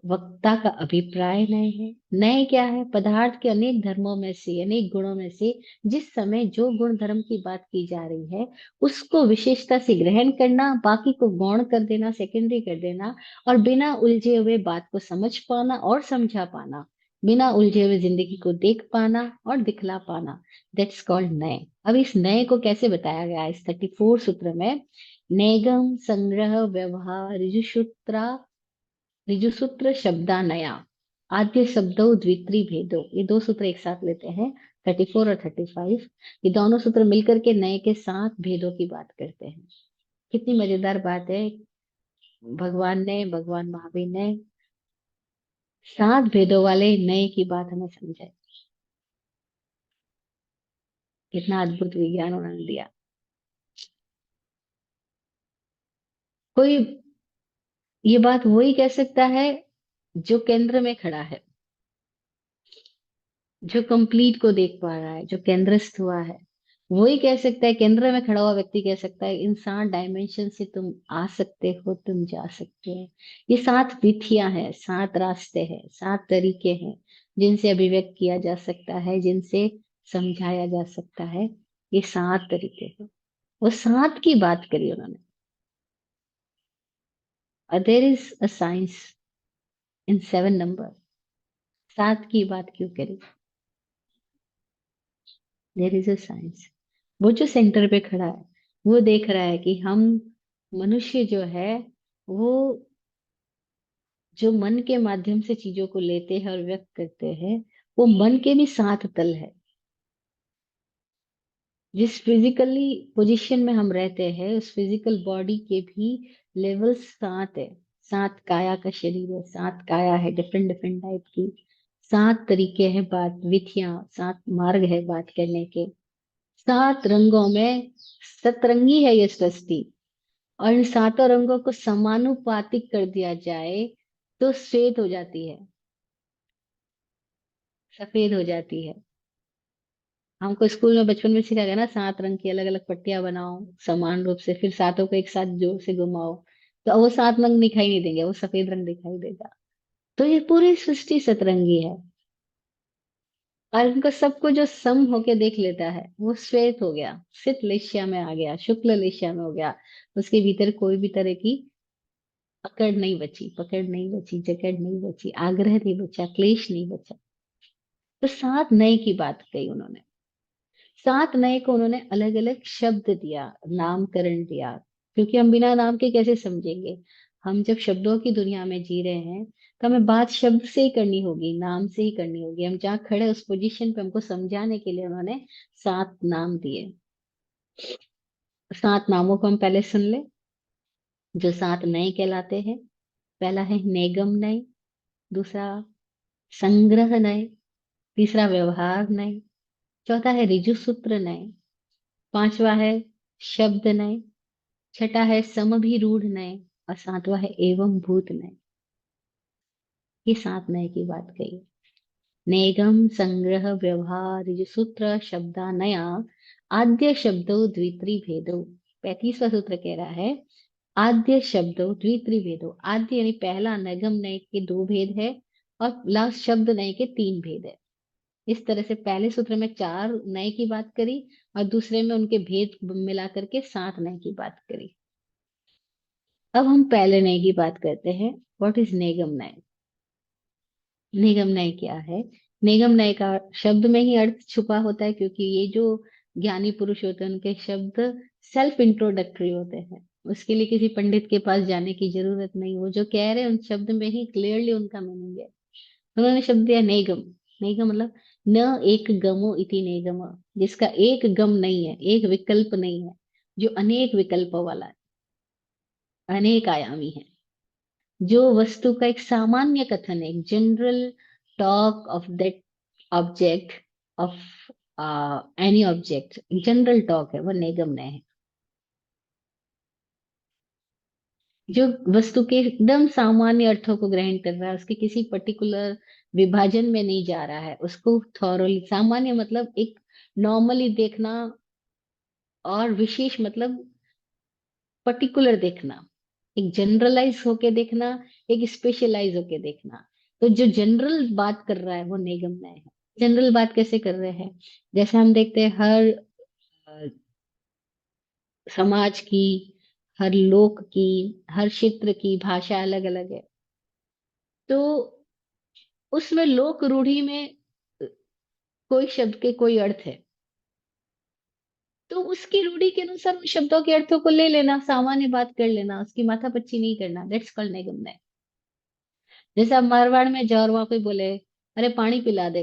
वक्ता का अभिप्राय नए है। नए क्या है, पदार्थ के अनेक धर्मों में से, अनेक गुणों में से जिस समय जो गुण धर्म की बात की जा रही है, उसको विशेषता से ग्रहण करना, बाकी को गौण कर देना, सेकेंडरी कर देना, और बिना उलझे हुए बात को समझ पाना और समझा पाना, बिना उलझे हुए जिंदगी को देख पाना और दिखला पाना, दैट्स कॉल्ड नए। अब इस नए को कैसे बताया गया है इस 34 सूत्र में। नेगम संग्रह व्यवहार ऋजुसूत्रा, ऋजुसूत्र शब्दानया, आद्य शब्दों द्वित्री भेदो, ये दो सूत्र एक साथ लेते हैं, 34 और 35। ये दोनों सूत्र मिलकर के नए के 7 भेदों की बात करते हैं। कितनी मजेदार बात है। भगवान महावीर ने 7 भेदों वाले नए की बात हमें समझाई। कितना अद्भुत विज्ञान उन्होंने दिया। कोई ये बात वही कह सकता है जो केंद्र में खड़ा है, जो कंप्लीट को देख पा रहा है, जो केंद्रस्थ हुआ है। वही कह सकता है, केंद्र में खड़ा हुआ व्यक्ति कह सकता है, इंसान डायमेंशन से तुम आ सकते हो, तुम जा सकते हो। ये 7 विधियां हैं, 7 रास्ते हैं, 7 तरीके हैं, जिनसे अभिव्यक्त किया जा सकता है, जिनसे समझाया जा सकता है। ये 7 तरीके हैं। वो 7 की बात करी उन्होंने। There is a science in 7 नंबर। 7 की बात क्यों करी? There is a science. वो जो सेंटर पे खड़ा है, वो देख रहा है कि हम मनुष्य जो है, वो जो मन के माध्यम से चीजों को लेते हैं और व्यक्त करते हैं, वो मन के भी 7 तल है। जिस फिजिकली पोजीशन में हम रहते हैं, उस फिजिकल बॉडी के भी लेवल 7 है। सात काया का शरीर है, सात काया है डिफरेंट डिफरेंट टाइप की, सात तरीके हैं बात विधियां, सात मार्ग है बात करने के, सात रंगों में सतरंगी है ये सृष्टि। और इन सातों रंगों को समानुपातिक कर दिया जाए तो श्वेत हो जाती है, सफेद हो जाती है। हमको स्कूल में बचपन में सिखाया गया ना, सात रंग की अलग अलग पट्टियां बनाओ समान रूप से, फिर सातों को एक साथ जोर से घुमाओ, तो वो सात रंग दिखाई नहीं देंगे, वो सफेद रंग दिखाई देगा। तो ये पूरी सृष्टि सतरंगी है। और इनको सबको जो सम होके देख लेता है वो श्वेत हो गया, सित लेशिया में आ गया, शुक्ल लेशिया में हो गया। उसके भीतर कोई भी तरह की पकड़ नहीं बची, पकड़ नहीं बची, जकड़ नहीं बची, आग्रह नहीं बचा, क्लेश नहीं बचा। तो सात नए की बात कही उन्होंने। सात नए को उन्होंने अलग अलग शब्द दिया, नामकरण दिया। क्योंकि हम बिना नाम के कैसे समझेंगे। हम जब शब्दों की दुनिया में जी रहे हैं तो हमें बात शब्द से ही करनी होगी, नाम से ही करनी होगी। हम जहाँ खड़े हैं, उस पोजीशन पे हमको समझाने के लिए उन्होंने सात नाम दिए। सात नामों को हम पहले सुन ले, जो सात नए कहलाते हैं। पहला है नेगम नय, दूसरा संग्रह नय, तीसरा व्यवहार नय, चौथा है ऋजु सूत्र नय, पांचवा है शब्द नय, छठा है समभिरूढ़ नय, और सातवां है एवं भूत नय। ये सात नय की बात कही। नेगम संग्रह व्यवहार ऋजु सूत्र शब्दा नया, आद्य शब्दो द्वित्री भेदो। 35वां सूत्र कह रहा है आद्य शब्दो द्वित्री भेदो। आद्य यानी पहला, नगम नय के दो भेद है, और लास्ट शब्द नय के तीन भेद है। इस तरह से पहले सूत्र में चार नए की बात करी, और दूसरे में उनके भेद मिला करके सात नए की बात करी। अब हम पहले नए की बात करते हैं। व्हाट इज नेगम नय। निगम नय क्या है। निगम नय का शब्द में ही अर्थ छुपा होता है, क्योंकि ये जो ज्ञानी पुरुष होते हैं उनके शब्द सेल्फ इंट्रोडक्टरी होते हैं। उसके लिए किसी पंडित के पास जाने की जरूरत नहीं, वो जो कह रहे हैं उन शब्द में ही क्लियरली उनका मीनिंग है। उन्होंने शब्द दिया नेगम। नेगम मतलब न एक गमो इति नेगम, जिसका एक गम नहीं है, एक विकल्प नहीं है, जो अनेक विकल्पों वाला है, अनेक आयामी है। जो वस्तु का एक सामान्य कथन है, एक general talk of that object, of any object, general talk है, वो निगम है। जो वस्तु के एकदम सामान्य अर्थों को ग्रहण कर रहा है, उसके किसी पर्टिकुलर विभाजन में नहीं जा रहा है, उसको थॉरोली, सामान्य मतलब एक नॉर्मली देखना, और विशेष मतलब पर्टिकुलर देखना, एक जनरलाइज होके देखना, एक स्पेशलाइज होके देखना। तो जो जनरल बात कर रहा है वो निगमनय है। जनरल बात कैसे कर रहे हैं, जैसे हम देखते हैं हर अ, समाज की, हर लोक की, हर क्षेत्र की भाषा अलग अलग है। तो उसमें लोक रूढ़ी में कोई शब्द के कोई अर्थ है, तो उसकी रूढ़ी के अनुसार उन शब्दों के अर्थों को ले लेना, सामान्य बात कर लेना, उसकी माथापच्ची नहीं करना, दैट्स कॉल्ड निगमनय। जैसे अब मारवाड़ में जाओ और वहां कोई बोले अरे पानी पिला दे,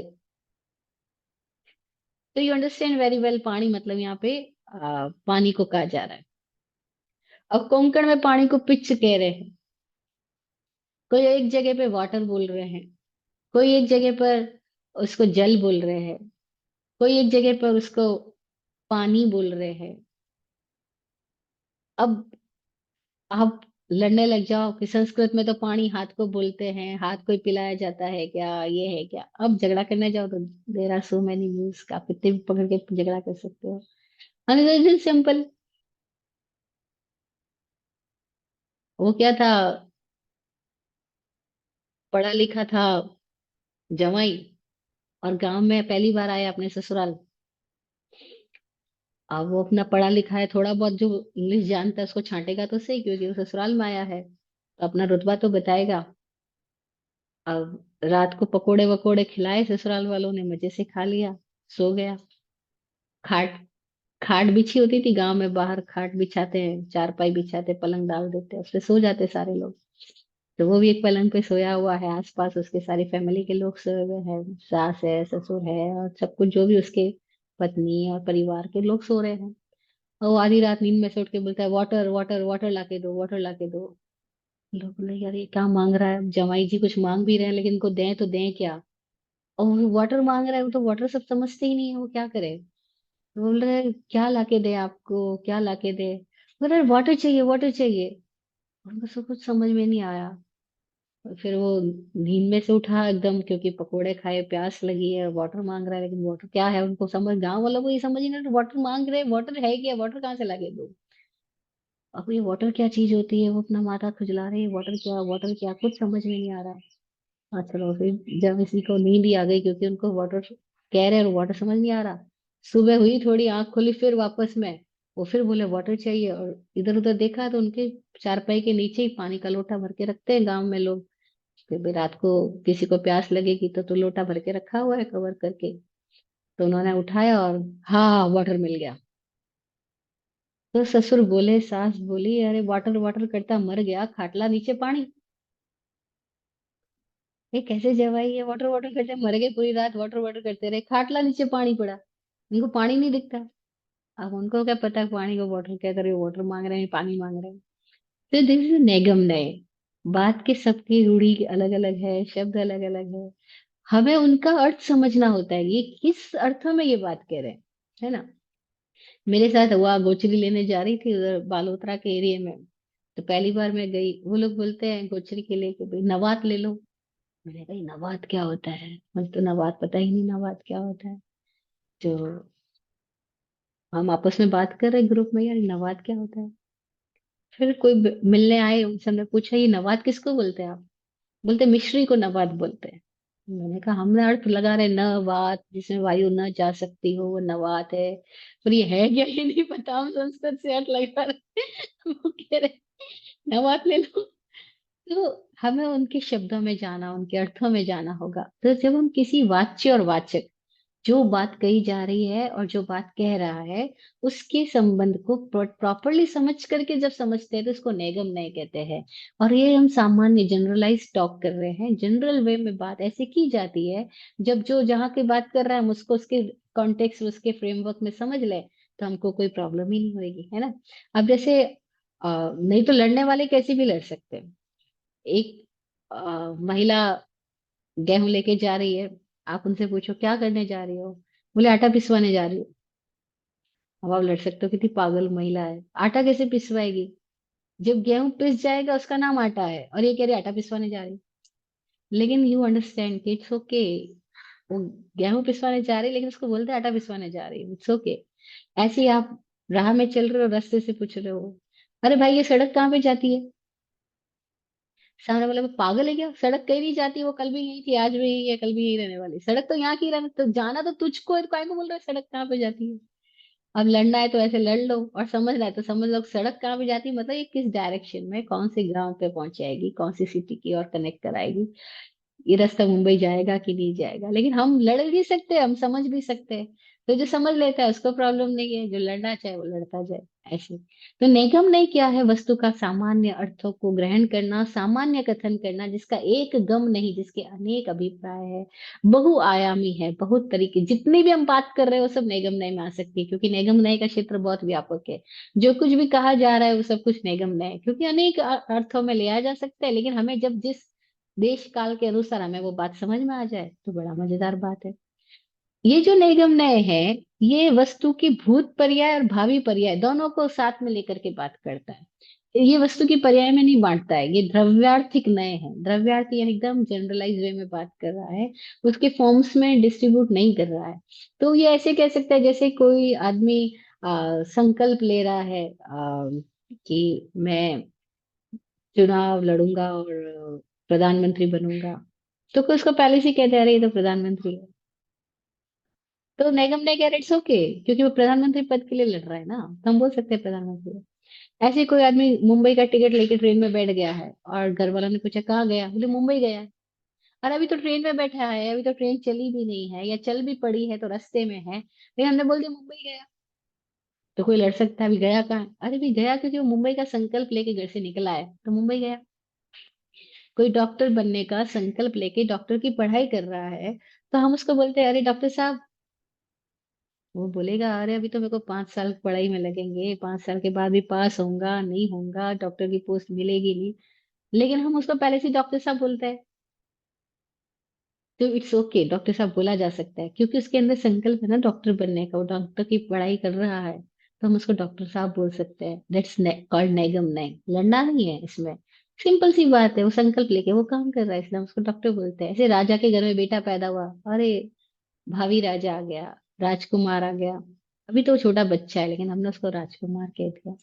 तो यू अंडरस्टैंड वेरी वेल पानी मतलब यहाँ पे पानी को कहा जा रहा है। अब कोंकण में पानी को पिच कह रहे हैं, कोई एक जगह पे वाटर बोल रहे हैं, कोई एक जगह पर उसको जल बोल रहे हैं, कोई एक जगह पर उसको पानी बोल रहे हैं। अब आप लड़ने लग जाओ कि संस्कृत में तो पानी हाथ को बोलते हैं, हाथ को ही पिलाया जाता है क्या, ये है क्या। अब झगड़ा करने जाओ तो there are so many news, आप कितने भी पकड़ के झगड़ा कर सकते हो। सिंपल। वो क्या था, पढ़ा लिखा था जवाई, और गांव में पहली बार आया अपने ससुराल। अब वो अपना पढ़ा लिखा है, थोड़ा बहुत जो इंग्लिश जानता है उसको छांटेगा तो सही, क्योंकि वो ससुराल में आया है तो अपना रुतबा तो बताएगा। अब रात को पकोड़े वकोड़े खिलाए ससुराल वालों ने, मजे से खा लिया, सो गया। खाट खाट बिछी होती थी गांव में, बाहर खाट बिछाते हैं, चारपाई बिछाते, पलंग डाल देते हैं, उस पे सो जाते सारे लोग। तो वो भी एक पलंग पे सोया हुआ है, आसपास उसके सारी फैमिली के लोग सोए हुए हैं, सास है, ससुर है, और सब कुछ जो भी उसके पत्नी और परिवार के लोग सो रहे हैं। और वो आधी रात नींद में से उठ के बोलता है वाटर वाटर वाटर लाके दो, वाटर लाके दो। लोग बोले यार ये क्या मांग रहा है, जमाई जी कुछ मांग भी रहे हैं लेकिन इनको दें तो दें क्या। और वो वाटर मांग रहा है, वो तो वाटर सब समझते ही नहीं है, वो क्या करे। बोल रहे हैं, क्या लाके दे आपको, क्या लाके दे। बोल रहे वाटर चाहिए, वाटर चाहिए। उनको सब कुछ समझ में नहीं आया। और फिर वो नींद में से उठा एकदम, क्योंकि पकोड़े खाए, प्यास लगी है, वाटर मांग रहा है, लेकिन वाटर क्या है उनको समझ, गांव वालों को ये समझ ही नहीं, वाटर मांग रहे, वाटर है क्या, वाटर कहाँ से लाके दो। अब ये वाटर क्या चीज होती है, वो अपना माथा खुजला रहे हैं, वाटर क्या, वाटर क्या, कुछ समझ में नहीं आ रहा। हाँ चलो, फिर जब इसी को नींद ही आ गई, क्योंकि उनको वाटर कह रहे हैं और वाटर समझ नहीं आ रहा। सुबह हुई, थोड़ी आंख खोली, फिर वापस में वो फिर बोले वाटर चाहिए, और इधर उधर देखा तो उनके चारपाई के नीचे ही पानी का लोटा भर के रखते हैं गांव में लोग, कि भाई रात को किसी को प्यास लगेगी तो लोटा भर के रखा हुआ है कवर करके। तो उन्होंने उठाया और हाँ वाटर मिल गया। तो ससुर बोले, सास बोली, अरे वाटर वाटर करता मर गया, खाटला नीचे पानी। ये कैसे जवाई है, वाटर वाटर करते मर गए, पूरी रात वाटर वाटर करते रहे, खाटला नीचे पानी पड़ा, उनको पानी नहीं दिखता। अब उनको क्या पता पानी को वाटर कहते रहे, वाटर मांग रहे हैं, पानी मांग रहे हैं। तो दिस इज नेगम नए। बात के सबकी रूढ़ी अलग अलग है, शब्द अलग अलग है। हमें उनका अर्थ समझना होता है, ये किस अर्थ में ये बात कह रहे हैं, है ना। मेरे साथ हुआ, गोचरी लेने जा रही थी उधर बालोतरा के एरिया में। तो पहली बार मैं गई, वो लोग बोलते हैं गोचरी के लिए कि भाई नवात ले लो। मैंने कहा "ये नवात क्या होता है, मुझे तो नवात पता ही नहीं, नवात क्या होता है। तो हम आपस में बात कर रहे ग्रुप में, यार ये नवात क्या होता है। फिर कोई मिलने आए, उनसे हमने पूछा ये नवात किसको बोलते हैं आप। बोलते मिश्री को नवात बोलते हैं। मैंने कहा हमने अर्थ लगा रहे न वात, जिसमें वायु न जा सकती हो, वो नवात है। पर ये है क्या ये नहीं पता, हम संस्कृत से अर्थ लगा रहे वो कह रहे नवात ले लो। तो हमें उनके शब्दों में जाना, उनके अर्थों में जाना होगा। तो जब हम किसी वाच्य और वाचक, जो बात कही जा रही है और जो बात कह रहा है, उसके संबंध को प्रॉपरली समझ करके जब समझते हैं तो इसको नेगम नय कहते हैं। और ये हम सामान्य जनरलाइज टॉक कर रहे हैं, जनरल वे में बात ऐसे की जाती है। जब जो जहाँ की बात कर रहा है हम उसको उसके कॉन्टेक्स्ट, उसके फ्रेमवर्क में समझ ले, तो हमको कोई प्रॉब्लम ही नहीं होगी, है ना। अब जैसे नहीं तो लड़ने वाले कैसे भी लड़ सकते हैं। एक महिला गेहूं लेके जा रही है, आप उनसे पूछो क्या करने जा रही हो, बोले आटा पिसवाने जा रही हो। अब आप लड़ सकते हो, कितनी पागल महिला है, आटा कैसे पिसवाएगी। जब गेहूं पिस जाएगा उसका नाम आटा है, और ये कह रही आटा पिसवाने जा रही। लेकिन यू अंडरस्टैंड कि इट्स ओके, वो गेहूं पिसवाने जा रही लेकिन उसको बोलते हैं आटा पिसवाने जा रही, इट्स ओके। ऐसे ही आप राह में चल रहे हो, रास्ते से पूछ रहे हो, अरे भाई ये सड़क कहाँ पे जाती है। सामने वाला पागल है क्या, सड़क कहीं नहीं जाती, वो कल भी यही थी, आज भी यही है, कल भी यही रहने वाली, सड़क तो यहाँ की रहने, तो जाना तो तुझको है, तो काय को बोल रहा है सड़क कहाँ पे जाती है। अब लड़ना है तो ऐसे लड़ लो, और समझना है तो समझ लो सड़क कहाँ पे जाती है, मतलब ये किस डायरेक्शन में, कौन से गांव पे पहुंचाएगी, कौन सी सिटी की और कनेक्ट कराएगी, ये रास्ता मुंबई जाएगा कि नहीं जाएगा। लेकिन हम लड़ भी सकते हैं, हम समझ भी सकते हैं। तो जो समझ लेता है उसको प्रॉब्लम नहीं है, जो लड़ना चाहे वो लड़ता जाए, ऐसे। तो निगम नहीं क्या है, वस्तु का सामान्य अर्थों को ग्रहण करना, सामान्य कथन करना, जिसका एक गम नहीं, जिसके अनेक अभिप्राय है, बहुआयामी है, बहुत तरीके, जितनी भी हम बात कर रहे हो सब निगम नय में आ सकती है, क्योंकि निगम नय का क्षेत्र बहुत व्यापक है। जो कुछ भी कहा जा रहा है वो सब कुछ निगम नय है, क्योंकि अनेक अर्थों में लिया जा सकता है, लेकिन हमें जब जिस देश काल के अनुसार हमें वो बात समझ में आ जाए तो बड़ा मजेदार बात है। ये जो निगम नय है, ये वस्तु की भूत पर्याय और भावी पर्याय दोनों को साथ में लेकर के बात करता है। ये वस्तु की पर्याय में नहीं बांटता है, ये द्रव्यार्थिक नय है, द्रव्यार्थ यानी एकदम जनरलाइज वे में बात कर रहा है, उसके फॉर्म्स में डिस्ट्रीब्यूट नहीं कर रहा है। तो ये ऐसे कह सकता है जैसे कोई आदमी संकल्प ले रहा है कि मैं चुनाव लड़ूंगा और प्रधानमंत्री बनूंगा। तो कोई उसको पहले से कहते हैं अरे ये तो प्रधानमंत्री है, तो निगम ने कह इट्स ओके, क्योंकि वो प्रधानमंत्री पद के लिए लड़ रहा है ना, तो हम बोल सकते हैं प्रधानमंत्री है। ऐसे ही कोई आदमी मुंबई का टिकट लेके ट्रेन में बैठ गया है, और घर वालों ने पूछा कहाँ गया, बोले मुंबई गया है। और अभी तो ट्रेन में बैठा है, अभी तो ट्रेन चली भी नहीं है, या चल भी पड़ी है तो रास्ते में है, लेकिन हमने बोल दिया मुंबई गया। तो कोई लड़ सकता है अभी गया कहाँ है? अरे भी गया क्योंकि वो मुंबई का संकल्प लेके घर से निकला है, तो मुंबई गया। कोई डॉक्टर बनने का संकल्प लेके डॉक्टर की पढ़ाई कर रहा है, तो हम उसको बोलते हैं अरे डॉक्टर साहब। वो बोलेगा अरे अभी तो मेरे को 5 साल पढ़ाई में लगेंगे, 5 साल के बाद भी पास होऊंगा नहीं होऊंगा, डॉक्टर की पोस्ट मिलेगी नहीं। लेकिन हम उसको पहले से डॉक्टर साहब बोलते हैं। तो इट्स ओके, डॉक्टर साहब बोला जा सकता है, क्योंकि उसके अंदर संकल्प है ना डॉक्टर बनने का, वो डॉक्टर की पढ़ाई कर रहा है, तो हम उसको डॉक्टर साहब बोल सकते हैं। दैट्स कॉल्ड नैगम नैग, लड़ना नहीं है इसमें। सिंपल सी बात है, वो संकल्प लेके वो काम कर रहा है, इसलिए हम उसको डॉक्टर बोलते हैं। ऐसे राजा के घर में बेटा पैदा हुआ, अरे भावी राजा आ गया, राजकुमार आ गया। अभी तो वो छोटा बच्चा है, लेकिन हमने उसको राजकुमार कह दिया।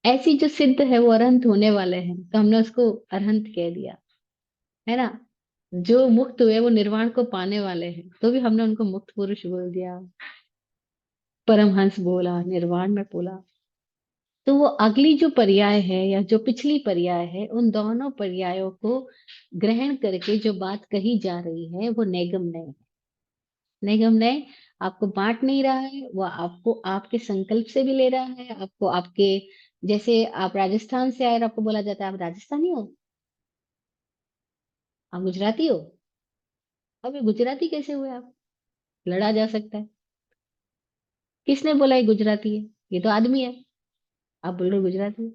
ऐसी जो सिद्ध है वो अरहंत होने वाले हैं, तो हमने उसको अरहंत कह दिया, है ना। जो मुक्त हुए वो निर्वाण को पाने वाले हैं, तो भी हमने उनको मुक्त पुरुष बोल दिया, परमहंस बोला, निर्वाण में बोला। तो वो अगली जो पर्याय है या जो पिछली पर्याय है, उन दोनों पर्यायों को ग्रहण करके जो बात कही जा रही है वो नेगम नय है। नेगम नय आपको बांट नहीं रहा है, वो आपको आपके संकल्प से भी ले रहा है, आपको आपके, जैसे आप राजस्थान से आए और आपको बोला जाता है आप राजस्थानी हो, आप गुजराती हो। अब ये गुजराती कैसे हुए आप? लड़ा जा सकता है। किसने बोला ये गुजराती है? ये तो आदमी है। आप बोल रहे हो गुजराती है।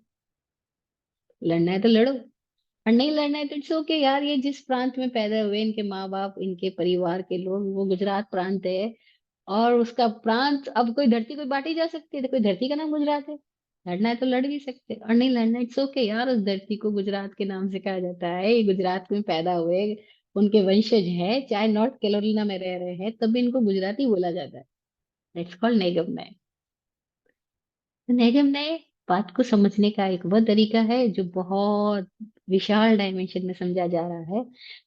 लड़ना है तो लड़ो, और नहीं लड़ना है तो इट्स ओके यार। ये जिस प्रांत में पैदा हुए, इनके माँ बाप, इनके परिवार के लोग, वो गुजरात प्रांत है। और उसका प्रांत, अब कोई धरती कोई बांटी जा सकती है, तो कोई धरती का नाम गुजरात है। लड़ना है तो लड़ भी सकते हैं, और नहीं लड़ना इट्स ओके यार। उस धरती को गुजरात के नाम से कहा जाता है, ये गुजरात में पैदा हुए, उनके वंशज है, चाहे नॉर्थ कैरोलिना में रह रहे हैं, तब भी इनको गुजराती बोला जाता है। दैट्स कॉल्ड नेगम। नहीं, हमने बात को समझने का एक वो तरीका है जो बहुत विशाल डायमेंशन में समझा जा रहा है,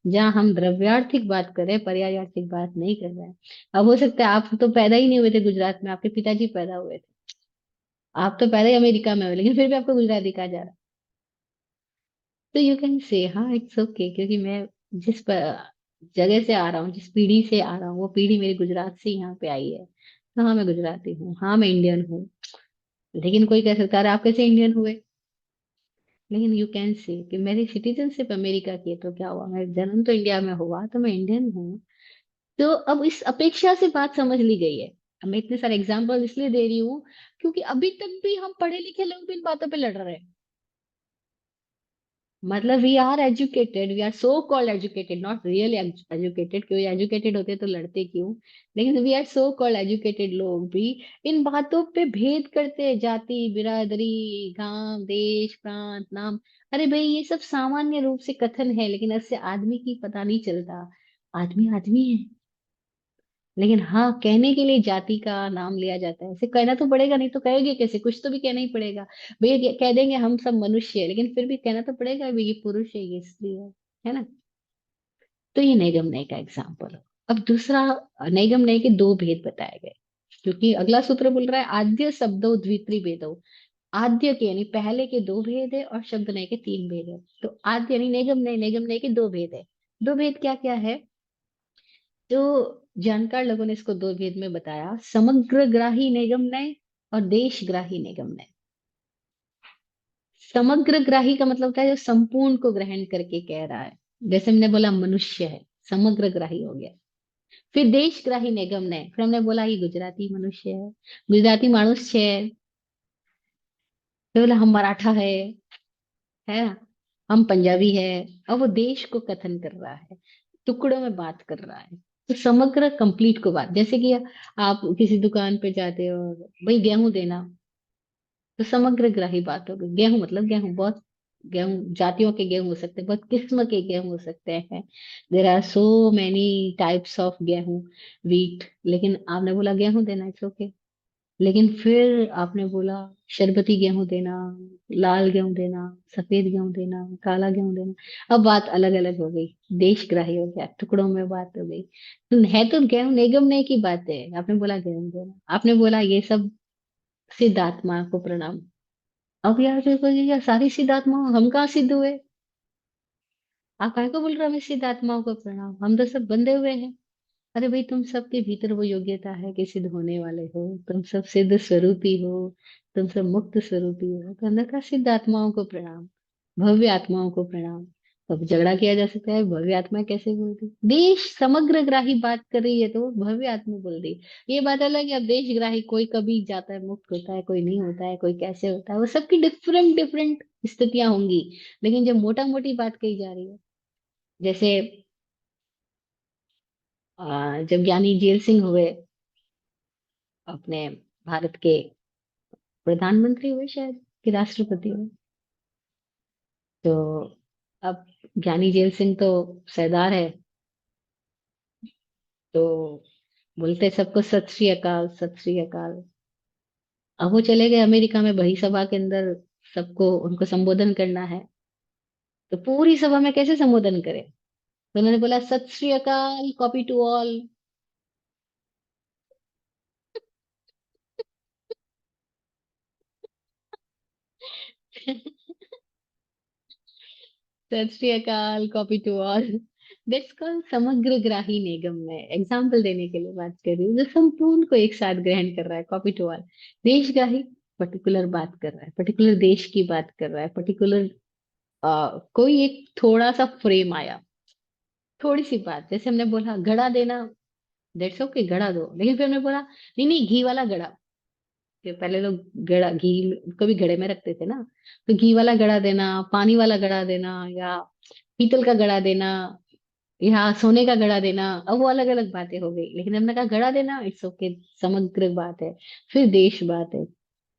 जहाँ हम द्रव्यार्थिक बात कर रहे हैं, पर्यायार्थिक बात नहीं कर रहे हैं। अब हो सकता है आप तो पैदा ही नहीं हुए थे गुजरात में, आपके पिताजी पैदा हुए थे। आप तो पैदा ही अमेरिका में हुए, लेकिन फिर भी आपको गुजराती कहा जा रहा है। तो यू कैन से हाँ इट्स ओके, क्योंकि मैं जिस जगह से आ रहा हूँ, जिस पीढ़ी से आ रहा हूँ, वो पीढ़ी मेरी गुजरात से यहाँ पे आई है, तो हाँ मैं गुजराती हूँ, हाँ मैं इंडियन हूँ। लेकिन कोई कह सकता है "अरे, आप कैसे इंडियन हुए?" लेकिन यू कैन से कि मेरी सिटीजनशिप अमेरिका की है, तो क्या हुआ, मेरा जन्म तो इंडिया में हुआ, तो मैं इंडियन हूँ। तो अब इस अपेक्षा से बात समझ ली गई है। अब मैं इतने सारे एग्जाम्पल इसलिए दे रही हूँ, क्योंकि अभी तक भी हम पढ़े लिखे लोग भी इन बातों पे लड़ रहे हैं। मतलब we are educated, we are so called educated, not really educated, क्यों एजुकेटेड होते तो लड़ते क्यों। लेकिन we are so called educated लोग भी इन बातों पे भेद करते हैं, जाति, बिरादरी, गांव, देश, प्रांत, नाम। अरे भाई ये सब सामान्य रूप से कथन है, लेकिन इससे आदमी की पता नहीं चलता। आदमी आदमी है। लेकिन हाँ, कहने के लिए जाति का नाम लिया जाता है, ऐसे कहना तो पड़ेगा, नहीं तो कहेंगे कैसे, कुछ तो भी कहना ही पड़ेगा। भैया कह देंगे हम सब मनुष्य है, लेकिन फिर भी कहना तो पड़ेगा भाई ये पुरुष है, ये स्त्री है ना। तो ये नैगम नय का एग्जाम्पल। अब दूसरा, नैगम नय के दो भेद बताए गए, क्योंकि अगला सूत्र बोल रहा है आद्य शब्दो द्वित्री भेदो। आद्य के यानी पहले के दो भेद है, और शब्द नय के तीन भेद है। तो आद्य यानी नैगम नय, नैगम नय के दो भेद है। दो भेद क्या क्या है? तो जानकार लोगों ने इसको दो भेद में बताया, समग्र ग्राही निगम नय और देश ग्राही निगम नय। समग्र ग्राही का मतलब होता है जो संपूर्ण को ग्रहण करके कह रहा है, जैसे हमने बोला मनुष्य है, समग्र ग्राही हो गया। फिर देश ग्राही निगम नय, फिर हमने बोला ये गुजराती मनुष्य है, गुजराती मानुष्य है। फिर बोला हम मराठा है ना, हम पंजाबी है। अब वो देश को कथन कर रहा है, टुकड़ों में बात कर रहा है। तो समग्र कंप्लीट को बात, जैसे कि आप किसी दुकान पे जाते हो, भाई गेहूं देना, तो समग्र ग्राही बात हो गई। गेहूं मतलब गेहूं, बहुत गेहूं जातियों के गेहूं हो सकते हैं, बहुत किस्म के गेहूं हो सकते हैं। There are so many types of गेहूं, वीट। लेकिन आपने बोला गेहूं देना, इट्स ओके। लेकिन फिर आपने बोला शरबती गेहूं देना, लाल गेहूं देना, सफेद गेहूं देना, काला गेहूं देना। अब बात अलग अलग हो गई, देशग्राही हो गया, टुकड़ों में बात हो गई। तो है तो गेहूं निगम नहीं की बात है, आपने बोला गेहूं देना, आपने बोला ये सब सिद्ध आत्मा को प्रणाम। अब यार देखो, ये यार सारी सिद्ध आत्मा, हम कहाँ सिद्ध हुए? आप काहे को बोल रहे हो हमें सिद्ध आत्माओं को प्रणाम, हम तो सब बंधे हुए हैं। अरे भाई तुम सबके भीतर वो योग्यता है कि सिद्ध होने वाले हो, तुम सब सिद्ध स्वरूपी हो, तुम सब मुक्त स्वरूपी हो, तो अंदर का सिद्ध आत्माओं को प्रणाम, भव्य आत्माओं को प्रणाम। अब झगड़ा किया जा सकता है, भव्य आत्मा कैसे बोल दी, देश समग्र ग्राही बात कर रही है तो वो भव्य आत्मा बोल रही है। ये बात अलग है, अब देश ग्राही कोई कभी जाता है मुक्त होता है, कोई नहीं होता है, कोई कैसे होता है, वो सबकी डिफरेंट डिफरेंट स्थितियां होंगी। लेकिन जो मोटा मोटी बात कही जा रही है, जैसे जब ज्ञानी जेल सिंह हुए, अपने भारत के प्रधानमंत्री हुए शायद, कि राष्ट्रपति हुए, तो अब ज्ञानी जेल सिंह तो सरदार है, तो बोलते सबको सत श्री अकाल, सत श्री अकाल। अब वो चले गए अमेरिका में, बड़ी सभा के अंदर सबको उनको संबोधन करना है, तो पूरी सभा में कैसे संबोधन करें, तो उन्होंने बोला सत श्री अकाल, कॉपी टू ऑल। सत श्री अकाल, copy to all. That's called समग्र ग्राही निगम। में एग्जाम्पल देने के लिए बात कर रही हूँ, जो संपूर्ण को एक साथ ग्रहण कर रहा है, कॉपी टू ऑल। देशग्राही पर्टिकुलर बात कर रहा है, पर्टिकुलर देश की बात कर रहा है, पर्टिकुलर कोई एक थोड़ा सा फ्रेम आया, थोड़ी सी बात, जैसे हमने बोला घड़ा देना, दैट्स ओके, घड़ा दो, लेकिन फिर हमने बोला नहीं नहीं घी वाला घड़ा, कि पहले लोग घड़ा घी कभी घड़े में रखते थे ना, तो घी वाला घड़ा देना, पानी वाला घड़ा देना, या पीतल का घड़ा देना, या सोने का घड़ा देना, अब वो अलग अलग बातें हो गई, लेकिन हमने कहा घड़ा देना, इट्स ओके, समग्र बात है। फिर देश बात है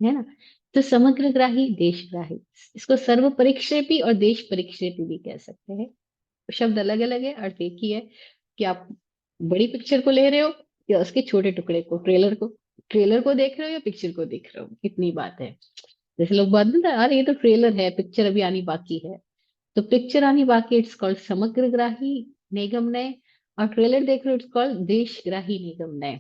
ना। तो समग्र ग्राही, देश ग्राही, इसको सर्व परिक्षेपी और देश परिक्षेपी भी कह सकते हैं। शब्द अलग अलग है, अर्थ एक ही है, कि आप बड़ी पिक्चर को ले रहे हो या उसके छोटे टुकड़े को, ट्रेलर को देख रहे हो या पिक्चर को देख रहे हो, इतनी बात है। जैसे लोग बात नहीं, अरे ये तो ट्रेलर है, पिक्चर अभी आनी बाकी है। तो पिक्चर आनी बाकी, इट्स कॉल्ड समग्र ग्राही निगम नय, और ट्रेलर देख रहे हो, इट्स कॉल्ड देश ग्राही निगम नय।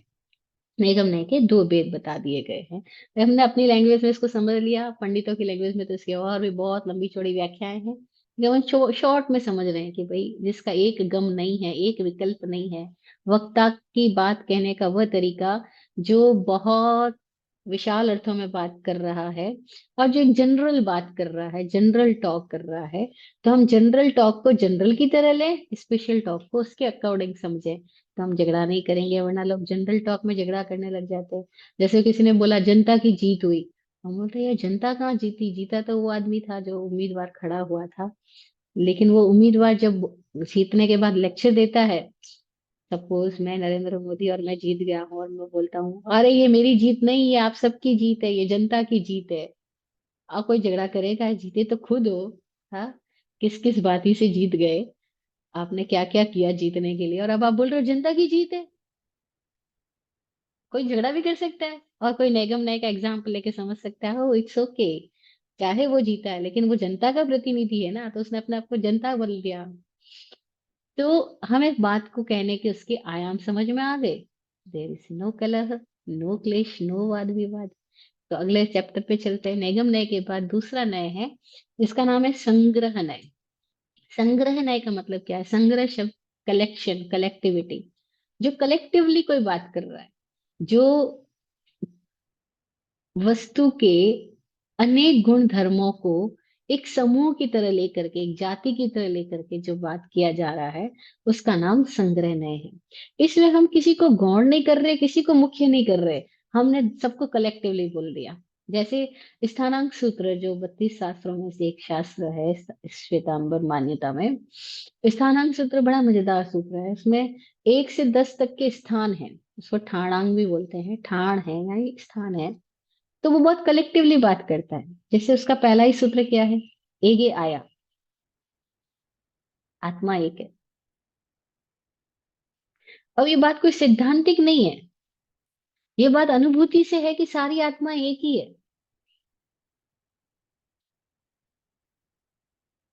निगम नय के दो भेद बता दिए गए हैं, तो हमने अपनी लैंग्वेज में इसको समझ लिया, पंडितों की लैंग्वेज में तो इसकी और भी बहुत लंबी चौड़ी व्याख्याएं हैं, जो हम शॉर्ट में समझ रहे हैं कि भाई जिसका एक गम नहीं है, एक विकल्प नहीं है, वक्ता की बात कहने का वह तरीका जो बहुत विशाल अर्थों में बात कर रहा है, और जो एक जनरल बात कर रहा है, जनरल टॉक कर रहा है, तो हम जनरल टॉक को जनरल की तरह लें, स्पेशल टॉक को उसके अकॉर्डिंग समझें, तो हम झगड़ा नहीं करेंगे, वरना लोग जनरल टॉक में झगड़ा करने लग जाते हैं। जैसे किसी ने बोला जनता की जीत हुई, हम बोलते हैं यार जनता कहाँ जीती, जीता तो वो आदमी था जो उम्मीदवार खड़ा हुआ था, लेकिन वो उम्मीदवार जब जीतने के बाद लेक्चर देता है, सपोज मैं नरेंद्र मोदी और मैं जीत गया हूँ और मैं बोलता हूँ अरे ये मेरी जीत नहीं, ये आप सबकी जीत है, ये जनता की जीत है, और कोई झगड़ा करेगा, जीते तो खुद हो। हाँ, किस किस बाती से जीत गए, आपने क्या क्या किया जीतने के लिए, और अब आप बोल रहे हो जनता की जीत है। कोई झगड़ा भी कर सकता है, और कोई निगम नय का एग्जाम्पल लेके समझ सकता है, ओ इट्स ओके, चाहे वो जीता है लेकिन वो जनता का प्रतिनिधि है ना, तो उसने अपने आप को जनता बोल दिया। तो हमें बात को कहने के उसके आयाम समझ में आ गए। देर इज नो कलह, नो क्लेश, नो वाद विवाद। तो अगले चैप्टर पे चलते हैं। निगम नय के बाद दूसरा नय है, जिसका नाम है संग्रह नय। संग्रह नय का मतलब क्या है? संग्रह शब्द कलेक्शन, कलेक्टिविटी, जो कलेक्टिवली कोई बात कर रहा है, जो वस्तु के अनेक गुण धर्मों को एक समूह की तरह लेकर के, एक जाति की तरह लेकर के जो बात किया जा रहा है, उसका नाम संग्रहणय है। इसमें हम किसी को गौण नहीं कर रहे, किसी को मुख्य नहीं कर रहे, हमने सबको कलेक्टिवली बोल दिया। जैसे स्थानांक सूत्र, जो 32 शास्त्रों में से एक शास्त्र है श्वेतांबर मान्यता में, स्थानांक सूत्र बड़ा मजेदार सूत्र है। उसमें 1 से 10 तक के स्थान है, उसको ठाणांक भी बोलते हैं, ठाण है यानी स्थान है। तो वो बहुत कलेक्टिवली बात करता है। जैसे उसका पहला ही सूत्र क्या है? एगे आया, आत्मा एक है। अब ये बात कोई सिद्धांतिक नहीं है, ये बात अनुभूति से है कि सारी आत्मा एक ही है।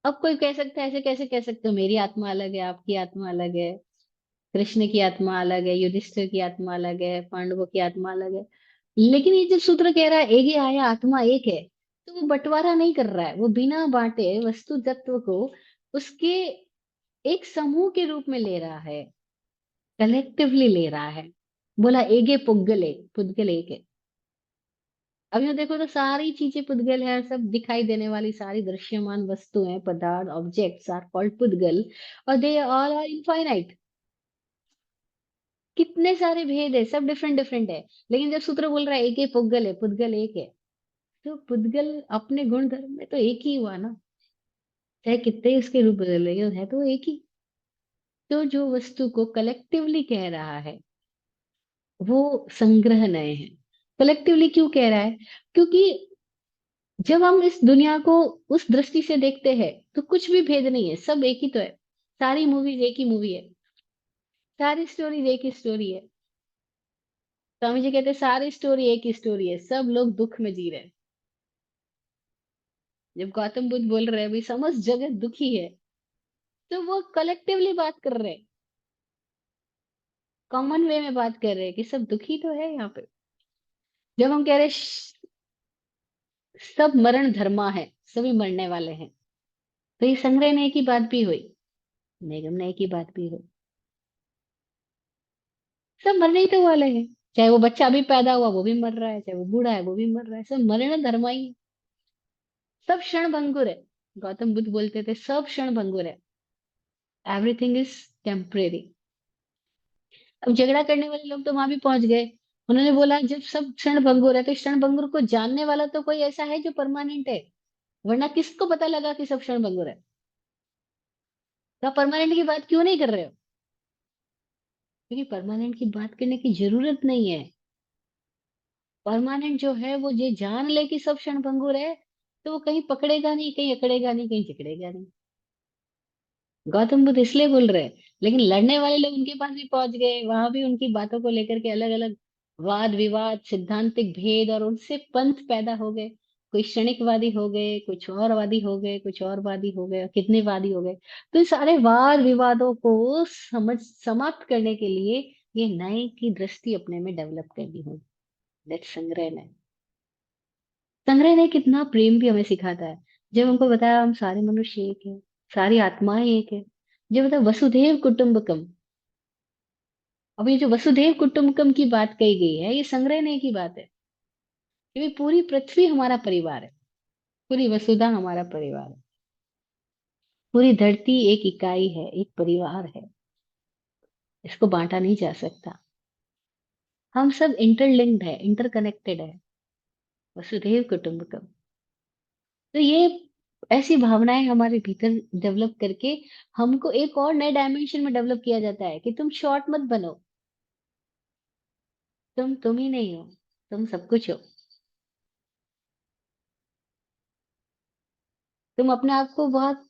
अब कोई कह सकता है, ऐसे कैसे कह सकते हो मेरी आत्मा अलग है, आपकी आत्मा अलग है, कृष्ण की आत्मा अलग है, युधिष्ठिर की आत्मा अलग है, पांडवों की आत्मा अलग है। लेकिन ये जो सूत्र कह रहा है एगे आया, आत्मा एक है, तो वो बंटवारा नहीं कर रहा है, वो बिना बांटे वस्तु तत्व को उसके एक समूह के रूप में ले रहा है, कलेक्टिवली ले रहा है। बोला एगे पुग्गल एक, पुद्गल एक है। अब यहाँ देखो तो सारी चीजें पुद्गल है, सब दिखाई देने वाली सारी दृश्यमान वस्तुएं, पदार्थ, ऑब्जेक्ट्स आर कॉल्ड पुद्गल, और दे ऑल आर इनफाइनाइट। कितने सारे भेद है, सब डिफरेंट डिफरेंट है, लेकिन जब सूत्र बोल रहा है एक ही पुद्गल है, पुद्गल एक है, तो पुद्गल अपने गुण धर्म में तो एक ही हुआ ना, चाहे कितने ही उसके रूप बदल रहे हो, है तो एक ही। तो जो वस्तु को कलेक्टिवली कह रहा है वो संग्रह नए हैं। कलेक्टिवली क्यों कह रहा है? क्योंकि जब हम इस दुनिया को उस दृष्टि से देखते हैं तो कुछ भी भेद नहीं है, सब एक ही तो है। सारी मूवीज एक ही मूवी है, सारी स्टोरीज एक ही स्टोरी है। स्वामी जी कहते हैं सारी स्टोरी एक ही स्टोरी है, सब लोग दुख में जी रहे हैं। जब गौतम बुद्ध बोल रहे हैं भाई समस्त जगत दुखी है, तो वो कलेक्टिवली बात कर रहे हैं, कॉमन वे में बात कर रहे हैं कि सब दुखी तो है यहाँ पे। जब हम कह रहे हैं सब मरण धर्मा है, सभी मरने वाले हैं, तो ये संग्रह ने की बात भी हुई, निगम ने की बात भी हुई। सब मरने ही तो वाले हैं, चाहे वो बच्चा अभी पैदा हुआ वो भी मर रहा है, चाहे वो बूढ़ा है वो भी मर रहा है, सब मरण धर्मा ही है। सब क्षण भंगुर है। गौतम बुद्ध बोलते थे सब क्षण भंगुर है, एवरीथिंग इज टेम्परेरी। अब झगड़ा करने वाले लोग तो वहां भी पहुंच गए, उन्होंने बोला जब सब क्षण भंगुर है तो क्षण भंगुर को जानने वाला तो कोई ऐसा है जो परमानेंट है, वरना किसको पता लगा कि सब क्षण भंगुर है? तो आप परमानेंट की बात क्यों नहीं कर रहे हो? क्योंकि परमानेंट की बात करने की जरूरत नहीं है। परमानेंट जो है वो ये जान ले कि सब क्षण भंगुर है, तो वो कहीं पकड़ेगा नहीं, कहीं अकड़ेगा नहीं, कहीं जकड़ेगा नहीं। गौतम बुद्ध इसलिए बोल रहे हैं, लेकिन लड़ने वाले लोग उनके पास भी पहुंच गए, वहां भी उनकी बातों को लेकर के अलग अलग वाद विवाद, सिद्धांतिक भेद, और उनसे पंथ पैदा हो गए। कोई क्षणिकवादी हो गए, कुछ और वादी हो गए, कुछ और वादी हो गए, और कितने वादी हो गए। तो इन सारे वाद विवादों को समझ समाप्त करने के लिए ये नए की दृष्टि अपने में डेवलप करनी होगी। दैट्स संग्रह नय। संग्रह ने कितना प्रेम भी हमें सिखाता है। जब हमको बताया हम सारे मनुष्य एक है, सारी आत्माएं एक है, जो बताया वसुधैव कुटुंबकम। अब ये जो वसुधैव कुटुंबकम की बात कही गई है, ये संग्रह ने की बात है, क्योंकि पूरी पृथ्वी हमारा परिवार है, पूरी वसुधा हमारा परिवार है, पूरी धरती एक इकाई है, एक परिवार है, इसको बांटा नहीं जा सकता। हम सब इंटरलिंक्ड है, इंटरकनेक्टेड है, वसुधैव कुटुंबकम। तो ये ऐसी भावनाएं हमारे भीतर डेवलप करके हमको एक और नए डायमेंशन में डेवलप किया जाता है कि तुम शॉर्ट मत बनो, तुम ही नहीं हो, तुम सब कुछ हो। तुम अपने आप को बहुत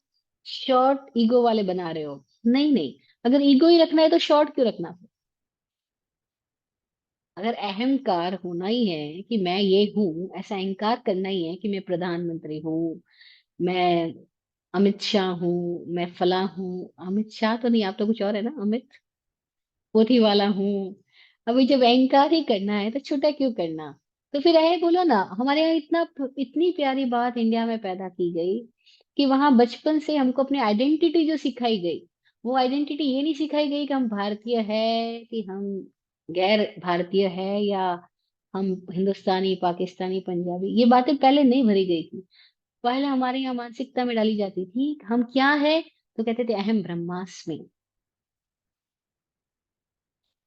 शॉर्ट ईगो वाले बना रहे हो। नहीं नहीं, अगर ईगो ही रखना है तो शॉर्ट क्यों रखना? अगर अहंकार होना ही है कि मैं ये हूं, ऐसा अहंकार करना ही है कि मैं प्रधानमंत्री हूँ, मैं अमित शाह हूँ, मैं फला हूँ, अमित शाह तो नहीं, आप तो कुछ और है ना, अमित पोथी वाला हूँ। अभी जब अहंकार ही करना है तो छोटा क्यों करना? तो फिर है बोलो ना, हमारे यहाँ इतनी प्यारी बात इंडिया में पैदा की गई कि वहां बचपन से हमको अपनी आइडेंटिटी जो सिखाई गई, वो आइडेंटिटी ये नहीं सिखाई गई कि हम भारतीय है, कि हम गैर भारतीय है, या हम हिंदुस्तानी, पाकिस्तानी, पंजाबी, ये बातें पहले नहीं भरी गई थी। पहले हमारे यहाँ मानसिकता में डाली जाती थी हम क्या है, तो कहते थे अहम ब्रह्मास्मि।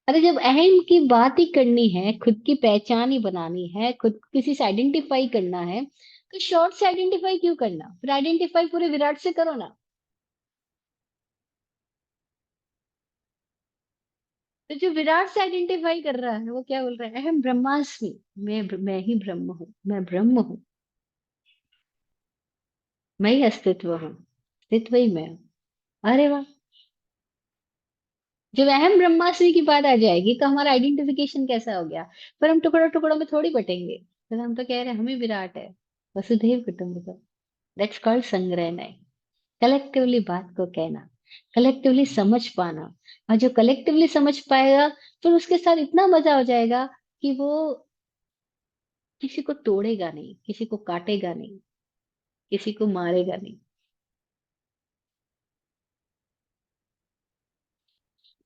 अरे जब अहम की बात ही करनी है, खुद की पहचान ही बनानी है, खुद को किसी से आइडेंटिफाई करना है, तो शॉर्ट से आइडेंटिफाई क्यों करना? फिर आइडेंटिफाई पूरे विराट से करो ना। तो जो विराट से आइडेंटिफाई कर रहा है वो क्या बोल रहा है? अहम ब्रह्मास्मि, मैं ही ब्रह्म हूँ, मैं ब्रह्म हूँ, मैं ही अस्तित्व हूँ, अस्तित्व ही मैं हूँ। अरे वाह! जब अहम ब्रह्मास्मि की बात आ जाएगी तो हमारा आइडेंटिफिकेशन कैसा हो गया? पर हम टुकड़ों टुकड़ों में थोड़ी बटेंगे, तो हम तो कह रहे हैं हम ही विराट है, वसुधैव कुटुंबकम। दैट्स कॉल्ड संग्रहणय। कलेक्टिवली बात को कहना, कलेक्टिवली समझ पाना। और जो कलेक्टिवली समझ पाएगा फिर उसके साथ इतना मजा हो जाएगा कि वो किसी को तोड़ेगा नहीं, किसी को काटेगा नहीं, किसी को मारेगा नहीं।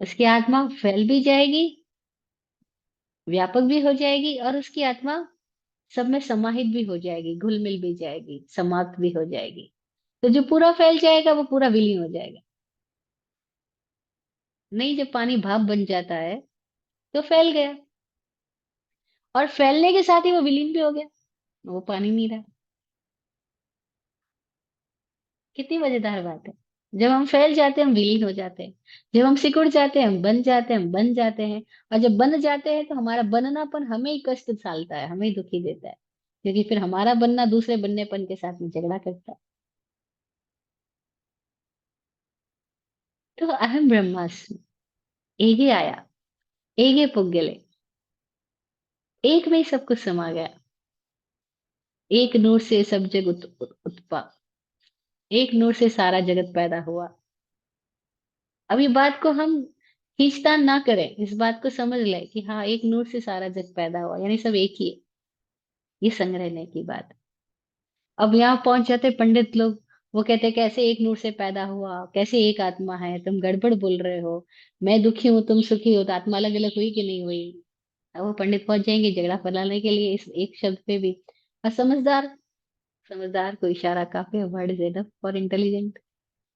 उसकी आत्मा फैल भी जाएगी, व्यापक भी हो जाएगी, और उसकी आत्मा सब में समाहित भी हो जाएगी, घुल मिल भी जाएगी, समाप्त भी हो जाएगी। तो जो पूरा फैल जाएगा वो पूरा विलीन हो जाएगा। नहीं, जब पानी भाप बन जाता है तो फैल गया, और फैलने के साथ ही वो विलीन भी हो गया, वो पानी नहीं रहा। कितनी मजेदार बात है। जब हम फैल जाते हैं हम विलीन हो जाते हैं, जब हम सिकुड़ जाते हैं हम बन जाते हैं, हम बन जाते हैं। और जब बन जाते हैं तो हमारा बननापन हमें ही कष्ट डालता है, हमें ही दुखी देता है, क्योंकि फिर हमारा बनना दूसरे बननेपन के साथ में झगड़ा करता है। तो अहम ब्रह्मास्मि, एक ही आया, एक ही पुद्गल, एक में ही सब कुछ समा गया। एक नूर से सब जग उत्पा, एक नूर से सारा जगत पैदा हुआ। अब ये बात को हम खींचतान ना करें, इस बात को समझ लें कि हाँ, एक नूर से सारा जग पैदा हुआ, यानी सब एक ही है। ये संग्रहने की बात। अब यहाँ पहुंच जाते पंडित लोग, वो कहते हैं कैसे एक नूर से पैदा हुआ, कैसे एक आत्मा है, तुम गड़बड़ बोल रहे हो। मैं दुखी हूँ तुम सुखी हो, तो आत्मा अलग अलग हुई कि नहीं हुई। अब वो पंडित पहुंच जाएंगे झगड़ा फैलाने के लिए इस एक शब्द पे भी। और समझदार, समझदार को इशारा काफी, word is enough for intelligent.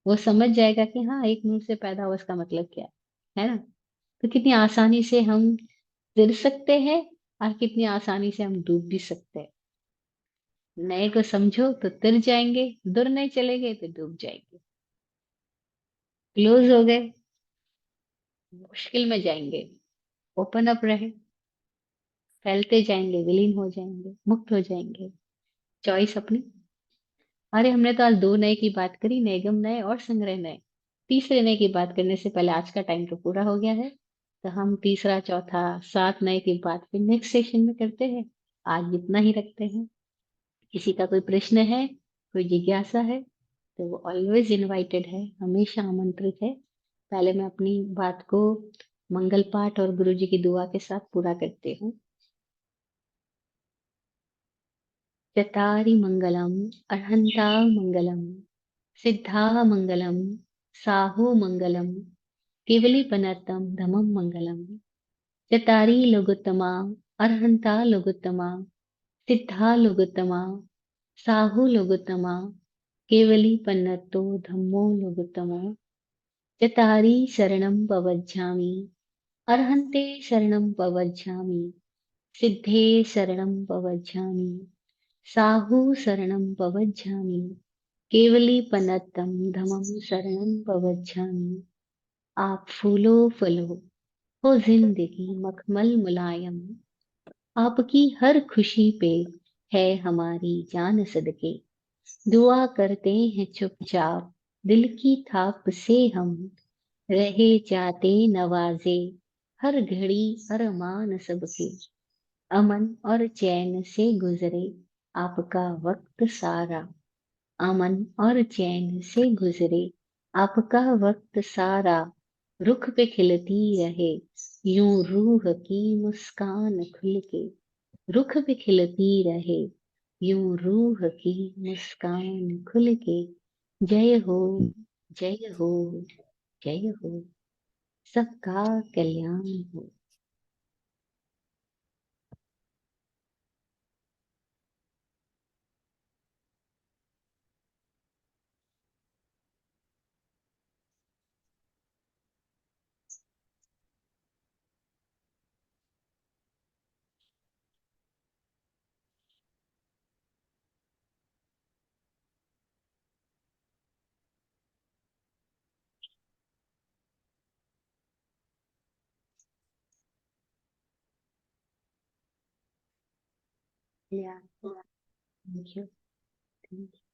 वो समझ जाएगा कि हाँ, एक नूर से पैदा हुआ, इसका मतलब क्या है ना। तो कितनी आसानी से हम तिर सकते हैं, और कितनी आसानी से हम डूब भी सकते हैं। नए को समझो तो तिर जाएंगे, दूर नहीं चले गए तो डूब जाएंगे। क्लोज हो गए, मुश्किल में जाएंगे। ओपन अप रहे, फैलते जाएंगे, विलीन हो जाएंगे, मुक्त हो जाएंगे। चॉइस अपनी। अरे हमने तो आज दो नए की बात करी, नैगम नए और संग्रह नए। तीसरे नए की बात करने से पहले आज का टाइम तो पूरा हो गया है, तो हम तीसरा चौथा सात नए की बात फिर नेक्स्ट सेशन में करते हैं। आज इतना ही रखते हैं। किसी का कोई प्रश्न है, कोई जिज्ञासा है, तो वो ऑलवेज इनवाइटेड है, हमेशा आमंत्रित है। पहले मैं अपनी बात को मंगल पाठ और गुरु जी की दुआ के साथ पूरा करती हूँ। चतारि मंगलम, अर्हंता मंगलम, सिद्धा मंगलम, साहू मंगलम, केवली पनतम धमम मंगलम। चतारी लोगोत्तमा, अर्हंता लोगोत्तमा, सिद्धा लोगोत्तमा, साहू लोगोत्तमा, केवली पन्नतो धम्मो लोगोत्तमो। चतारी शरणं पवज्झामि, अर्हन्ते शरणं पवज्झामि, सिद्धे शरणं पवज्झामि, साहू शरणं पवज्झामि, केवली पन्नतम धमम शरणं पवज्झामि। आप फूलो फलो, हो जिंदगी मखमल मुलायम, आपकी हर खुशी पे है हमारी जान सदके। दुआ करते हैं चुपचाप, दिल की थाप से हम, रहे जाते नवाजे, हर घड़ी अरमान सबके। अमन और चैन से गुजरे आपका वक्त सारा, अमन और चैन से गुजरे आपका वक्त सारा। रुख पे खिलती रहे यूं रूह की मुस्कान खुल के, रुख पे खिलती रहे यूं रूह की मुस्कान खुल के। जय हो, जय हो, जय हो, सबका कल्याण हो। Yeah, thank you, thank you।